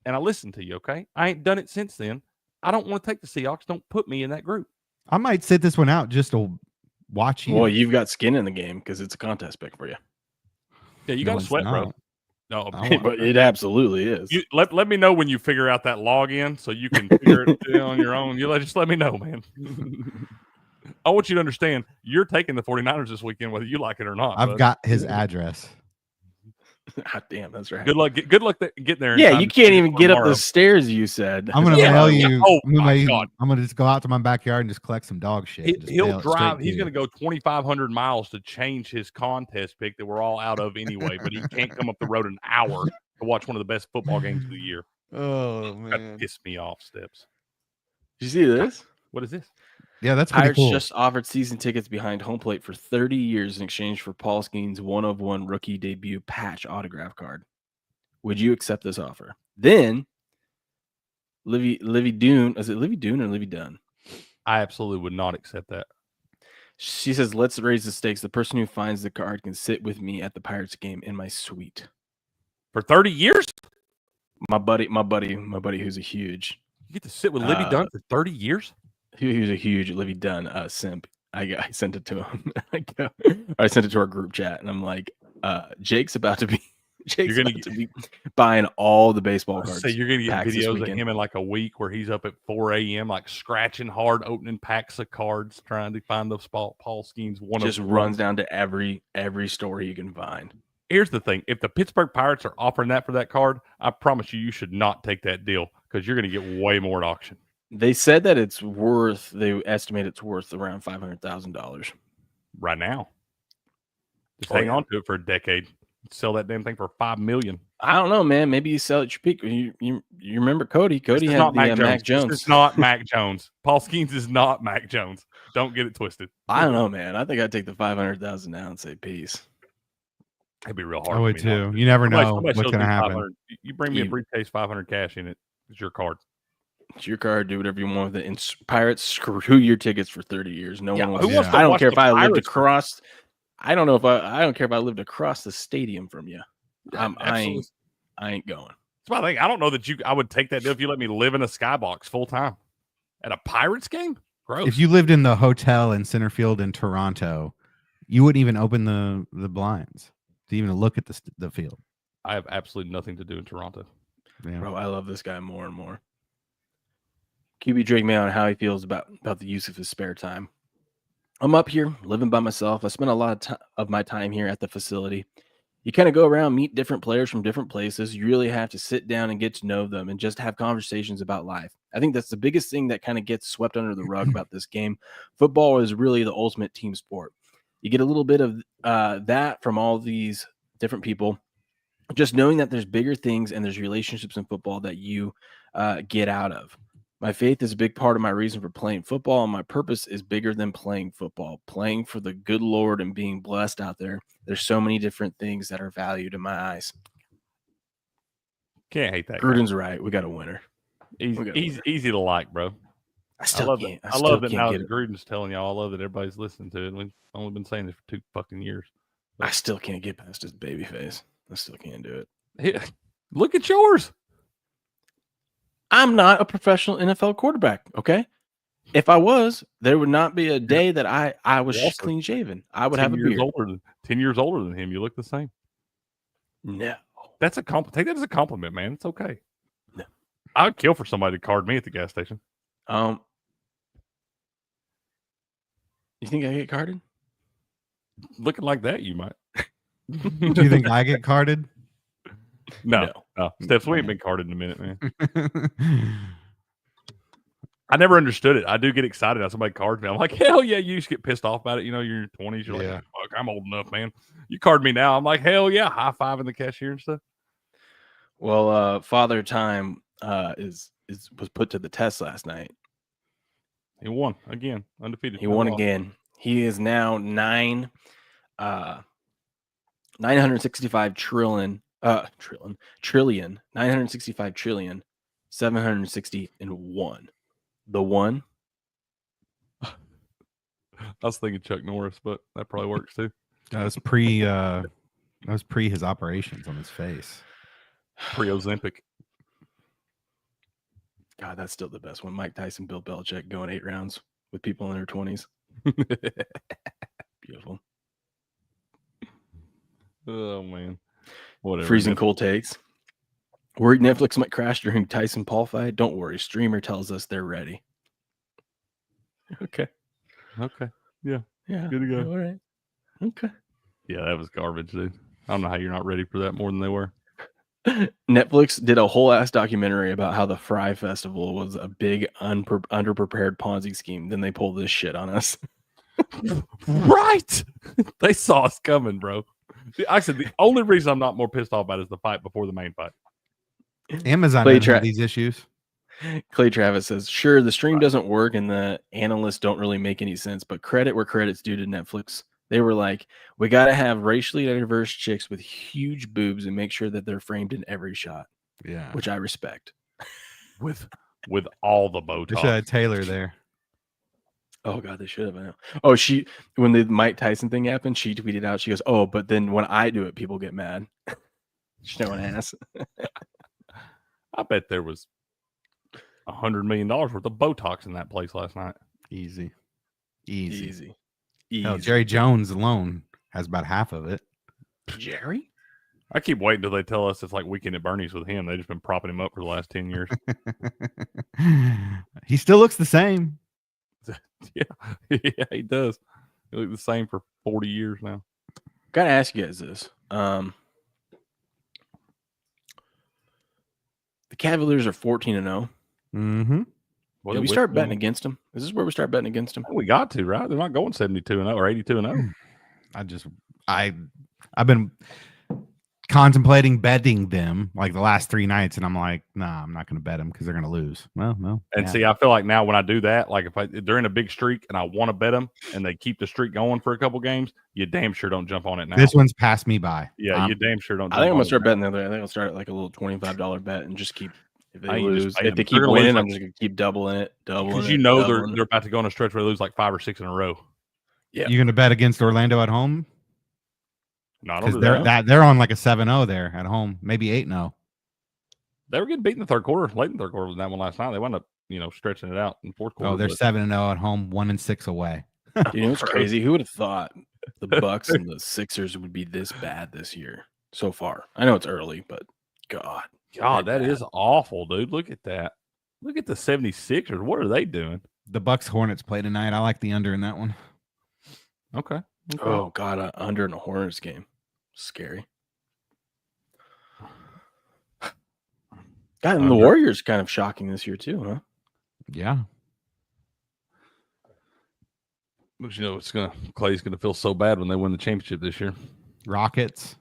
and I listened to you, okay? I ain't done it since then. I don't want to take the Seahawks. Don't put me in that group. I might sit this one out just to watch you. Well, you've got skin in the game because it's a contest pick for you. Yeah, you No, got to it's sweat, bro. not. No, But it absolutely is. you let me know when you figure out that login so you can figure it on your own. Just let me know, man. I want you to understand you're taking the 49ers this weekend, whether you like it or not. I've bud. got his address. Damn, that's right. Good luck. Good luck getting there. in Yeah, time you to can't see even it get up tomorrow. the stairs. You said I'm gonna Yeah. mail you. Oh, I'm my God. gonna just go out to my backyard and just collect some dog shit. Just He'll mail it straight drive. to He's you. going to go 2,500 miles to change his contest pick that we're all out of anyway. But he can't come up the road an hour to watch one of the best football games of the year. Oh That pissed me off, Steps. Did you see this? What is this? Yeah, that's pretty Pirates cool. just offered season tickets behind home plate for 30 years in exchange for Paul Skeens' 1/1 rookie debut patch autograph card. Would you accept this offer? Then Livy Dune, is it Livy Dune or Livy Dunn? I absolutely would not accept that. She says, let's raise the stakes. The person who finds the card can sit with me at the Pirates game in my suite. For 30 years? My buddy who's a huge You get to sit with Libby Dunn for 30 years? Who's a huge Livy Dunn simp. I sent it to him. I sent it to our group chat, and I'm like, Jake's about to be buying all the baseball cards. So you're gonna get packs this videos of weekend. him in like a week where he's up at 4 a.m. like scratching hard, opening packs of cards, trying to find those Paul Skeens. Just runs down to every store you can find. Here's the thing: if the Pittsburgh Pirates are offering that for that card, I promise you should not take that deal because you're going to get way more at auction. They said that they estimate it's worth around $500,000 right now. Just hang on to it for a decade. Sell that damn thing for $5 million. I don't know, man. Maybe you sell it your peak. You remember Cody? Cody had not the Mac Jones. This is not Mac Jones. Paul Skeens is not Mac Jones. Don't get it twisted. I don't know, man. I think I'd take the $500,000 now and say peace. It'd be real hard. I would too. You never know what's going to happen. You bring me a briefcase, 500 cash in it. It's your card. It's your card. Do whatever you want with it. And Pirates, screw your tickets for 30 years. No one wants. Who wants to I don't watch care if the I lived Pirates? across. I don't know if I don't care if I lived across the stadium from you. I ain't going. That's my thing. I don't know that I would take that deal if you let me live in a skybox full time at a Pirates game. Gross. If you lived in the hotel in center field in Toronto, you wouldn't even open the blinds to even look at the field. I have absolutely nothing to do in Toronto. Yeah. Bro, I love this guy more and more. QB Drake me on how he feels about the use of his spare time. I'm up here living by myself. I spend a lot of my time here at the facility. You kind of go around, meet different players from different places. You really have to sit down and get to know them and just have conversations about life. I think that's the biggest thing that kind of gets swept under the rug about this game. Football is really the ultimate team sport. You get a little bit of that from all these different people. Just knowing that there's bigger things and there's relationships in football that you get out of. My faith is a big part of my reason for playing football, and my purpose is bigger than playing football. Playing for the good Lord and being blessed out there. There's so many different things that are valued in my eyes. Can't hate that. Gruden's right. We got a winner. He's easy to like, bro. I love that now that Gruden's telling y'all. I love that everybody's listening to it. We've only been saying this for 2 fucking years. I still can't get past his baby face. I still can't do it. Hey, look at yours. I'm not a professional NFL quarterback, okay? If I was, there would not be a day that I was clean shaven. I would have a beard. 10 years older than him. You look the same. No. That's a compliment. Take that as a compliment, man. It's okay. No. I would kill for somebody to card me at the gas station. You think I get carded? Looking like that, you might. Do you think I get carded? No. Steps, we ain't been carded in a minute, man. I never understood it. I do get excited when somebody cards me. I'm like, hell yeah, you just get pissed off about it. You know, you're in your 20s. You're like, fuck, I'm old enough, man. You card me now. I'm like, hell yeah, high-fiving the cashier and stuff. Well, Father Time was put to the test last night. He won again, undefeated. He won again. He is now 965 trillion, 965 trillion, 761. The one. I was thinking Chuck Norris, but that probably works too. That was pre his operations on his face. Pre-Ozempic. God, that's still the best one. Mike Tyson, Bill Belichick going 8 rounds with people in their 20s. Beautiful. Oh man. Whatever. Freezing cold takes. Worried Netflix might crash during Tyson Paul fight? Don't worry. Streamer tells us they're ready. Okay. Yeah. Yeah. Good to go. All right. Okay. Yeah, that was garbage, dude. I don't know how you're not ready for that more than they were. Netflix did a whole ass documentary about how the Fry Festival was a big underprepared Ponzi scheme. Then they pulled this shit on us. Right. They saw us coming, bro. I said the only reason I'm not more pissed off about it is the fight before the main fight. Amazon doesn't have these issues. Clay Travis says, sure, the stream doesn't work and the analysts don't really make any sense, but credit where credit's due to Netflix. They were like, we got to have racially diverse chicks with huge boobs and make sure that they're framed in every shot. Yeah. Which I respect. With all the Botox. They should have Taylor there. Oh, God, they should have. I know. Oh, when the Mike Tyson thing happened, she tweeted out, she goes, oh, but then when I do it, people get mad. She's no ass. I bet there was $100 million worth of Botox in that place last night. Easy. Hell, Jerry Jones alone has about half of it. Jerry? I keep waiting till they tell us it's like Weekend at Bernie's with him. They've just been propping him up for the last 10 years. He still looks the same. Yeah, he does. He looks the same for 40 years now. Gotta ask you guys this. The Cavaliers are 14-0. Mm-hmm. Well, Did we start betting against them? Is this where we start betting against them? We got to, right? They're not going 72-0 or 82-0. I've been contemplating betting them like the last 3 nights, and I'm like, nah, I'm not going to bet them because they're going to lose. Well, no. And see, I feel like now when I do that, like if they're in a big streak and I want to bet them and they keep the streak going for a couple games, you damn sure don't jump on it now. This one's passed me by. Yeah, you damn sure don't. I think I'm gonna start betting the other. I think I'll start at like a little $25 bet and just keep. If they lose, if they keep winning, I'm just gonna keep doubling it. Because you know they're about to go on a stretch where they lose like 5 or 6 in a row. Yeah, you're gonna bet against Orlando at home? No, because they're on like a 7-0 there at home, maybe 8-0. They were getting beat in the third quarter, late in the third quarter with that one last night. They wound up, stretching it out in fourth quarter. Oh, they're 7-0 at home, 1-6 away. You know what's crazy? Who would have thought the Bucks and the Sixers would be this bad this year so far? I know it's early, but God, that is awful, dude. Look at that. Look at the 76ers. What are they doing? The Bucks Hornets play tonight. I like the under in that one. Okay. Oh God, under in a Hornets game, scary. God, and the Warriors kind of shocking this year too, huh? Yeah. But Clay's gonna feel so bad when they win the championship this year. Rockets.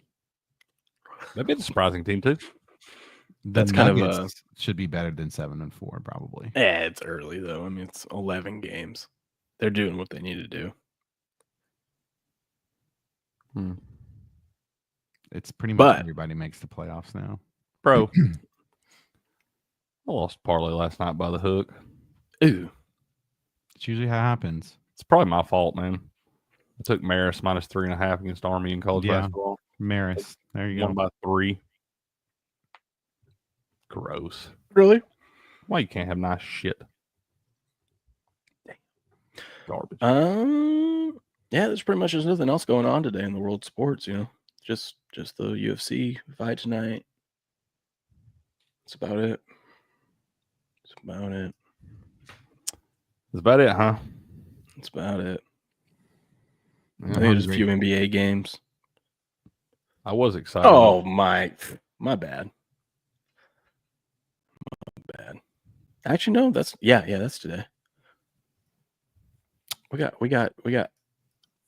They've been a surprising team too. That's kind of should be better than 7-4 probably. Yeah, it's early though. I mean, it's 11 games. They're doing what they need to do. It's pretty much everybody makes the playoffs now, bro. I lost parlay last night by the hook. Ooh, it's usually how it happens. It's probably my fault, man. I took Marist -3.5 against Army in college basketball. Marist, there you go. Won by 3. Gross. Really? Why you can't have nice shit? Garbage. Yeah, there's nothing else going on today in the world of sports. Just the UFC fight tonight. That's about it. That's about it, huh? That's about it. Yeah, I think there's a few NBA games. I was excited. Oh my bad. Actually, no, that's that's today. We got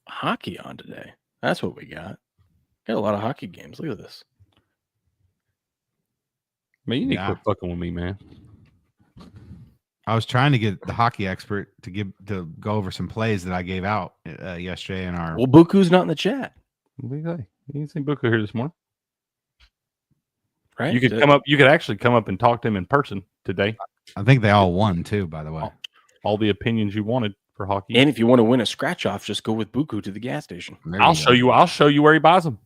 hockey on today. That's what we got. Got a lot of hockey games. Look at this. Man, you need to quit fucking with me, man. I was trying to get the hockey expert to go over some plays that I gave out yesterday in our. Well, Buku's not in the chat. What do you say? You didn't see Buku here this morning, right? You could come up. You could actually come up and talk to him in person today. I think they all won too. By the way, all the opinions you wanted for hockey. And if you want to win a scratch off, just go with Buku to the gas station. I'll show you. I'll show you where he buys them.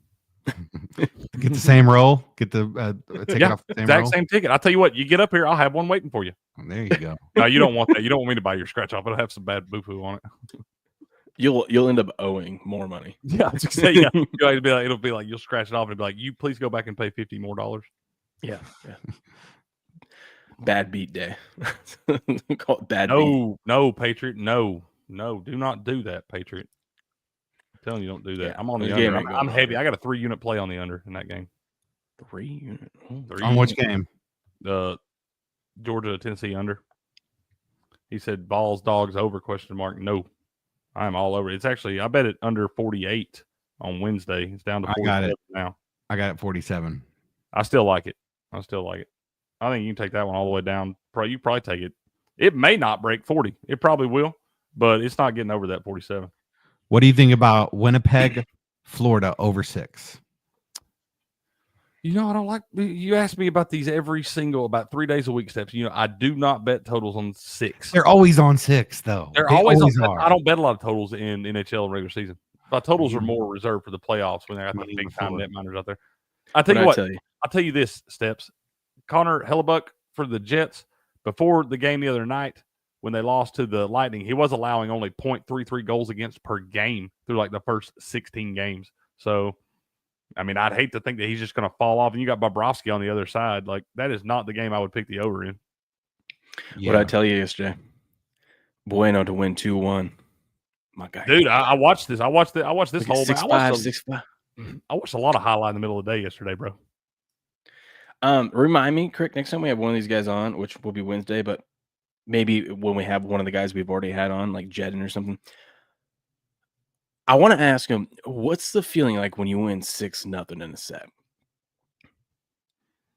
Get the same roll. Get the ticket off the same exact roll. same ticket. I'll tell you what, you get up here, I'll have one waiting for you. There you go. No, you don't want that. You don't want me to buy your scratch off. It'll have some bad boo-foo on it. You'll end up owing more money. Yeah, I was just say, yeah. It'll be like you'll scratch it off and be like, you please go back and pay $50 more. Yeah. Bad beat day. Call it bad beat. No, Patriot. No, do not do that, Patriot. I'm telling you, don't do that. Yeah, I'm on the the under. game ain't I'm going heavy. over. I got a 3-unit play on the under in that game. 3 unit. On which game? Georgia, Tennessee under. He said balls, dogs over, ? No, I'm all over. It's actually, I bet it under 48 on Wednesday. It's down to 47 now. I got it 47. I still like it. I think you can take that one all the way down. You probably take it. It may not break 40. It probably will, but it's not getting over that 47. What do you think about Winnipeg, Florida over 6? I don't like. You ask me about these about 3 days a week, Steps. I do not bet totals on 6. They're always on 6, though. They're always on. I don't bet a lot of totals in NHL and regular season. My totals are more reserved for the playoffs when they got the big time net miners out there. I'll tell you this, Steps. Connor Hellebuck for the Jets, before the game the other night when they lost to the Lightning, he was allowing only 0.33 goals against per game through like the first 16 games. So, I mean, I'd hate to think that he's just going to fall off. And you got Bobrovsky on the other side. Like, that is not the game I would pick the over in. Yeah. What did I tell you yesterday? Bueno to win 2-1. My guy. Dude, I watched this. I watched this whole 6-5, 6-5. I watched a lot of highlight in the middle of the day yesterday, bro. Remind me, Crick, next time we have one of these guys on, which will be Wednesday, but maybe when we have one of the guys we've already had on, like Jedden or something, I want to ask him, what's the feeling like when you win 6-0 in a set?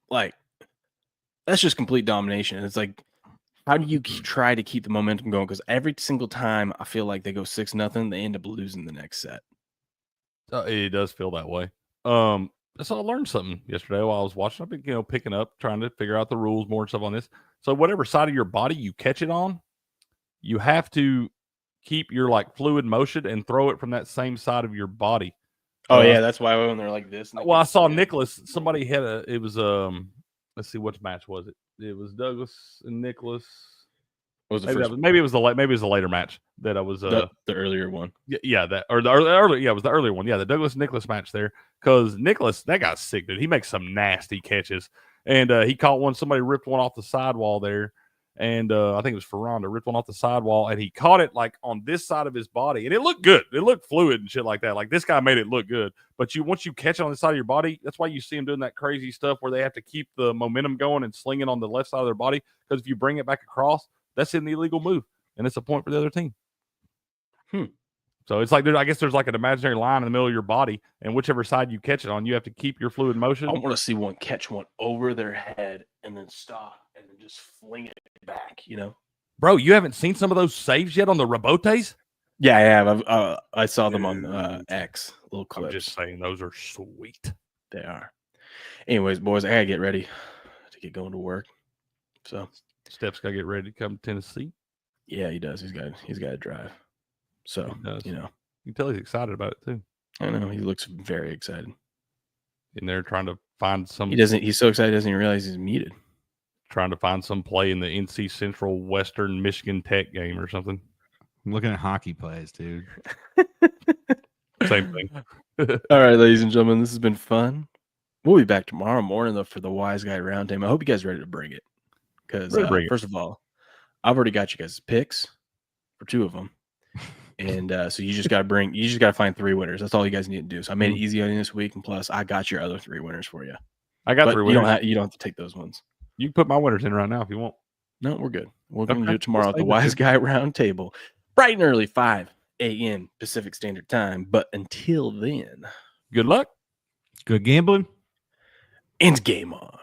Like, that's just complete domination. It's like, how do you try to keep the momentum going? Because every single time I feel like they go 6-0, they end up losing the next set. It does feel that way. So I learned something yesterday while I was watching. I've been, picking up, trying to figure out the rules more and stuff on this. So whatever side of your body you catch it on, you have to keep your fluid motion and throw it from that same side of your body. Oh yeah, that's why when they're like this. Well, I saw Nicholas. Somebody had it was let's see, which match was it? It was Douglas and Nicholas. What was the first? Maybe it was the later match that I was the earlier one. Yeah, that or the earlier. Yeah, it was the earlier one. Yeah, the Douglas Nicholas match there, because Nicholas, that guy's sick, dude. He makes some nasty catches, and he caught one. Somebody ripped one off the sidewall there, and I think it was Ferranda ripped one off the sidewall, and he caught it on this side of his body, and it looked good. It looked fluid and shit like that. Like, this guy made it look good. But once you catch it on the side of your body, that's why you see him doing that crazy stuff where they have to keep the momentum going and sling it on the left side of their body, because if you bring it back across, that's an illegal move, and it's a point for the other team. So it's like, I guess there's like an imaginary line in the middle of your body, and whichever side you catch it on, you have to keep your fluid motion. I want to see one catch one over their head and then stop and then just fling it back, Bro, you haven't seen some of those saves yet on the Rabotes? Yeah, I have. I saw them on X, little clips. I'm just saying, those are sweet. They are. Anyways, boys, I gotta get ready to get going to work. So Steps got to get ready to come to Tennessee. Yeah, he does. He's got to drive. So, you can tell he's excited about it too. I know, he looks very excited. And they're trying to find some. He's so excited, he doesn't even realize he's muted. Trying to find some play in the NC Central Western Michigan Tech game or something. I'm looking at hockey plays, dude. Same thing. All right, ladies and gentlemen, this has been fun. We'll be back tomorrow morning though for the Wise Guy Roundtable. I hope you guys are ready to bring it. Because first of all, I've already got you guys picks for 2 of them, and so you just got to find 3 winners. That's all you guys need to do. So I made it easy on you this week, and plus I got your other 3 winners for you. I got 3 winners. You don't have to take those ones. You can put my winners in right now if you want. No, we're good. We're going to do it tomorrow at the Wise Guy Roundtable, bright and early, 5 a.m. Pacific Standard Time. But until then, good luck, good gambling, and game on.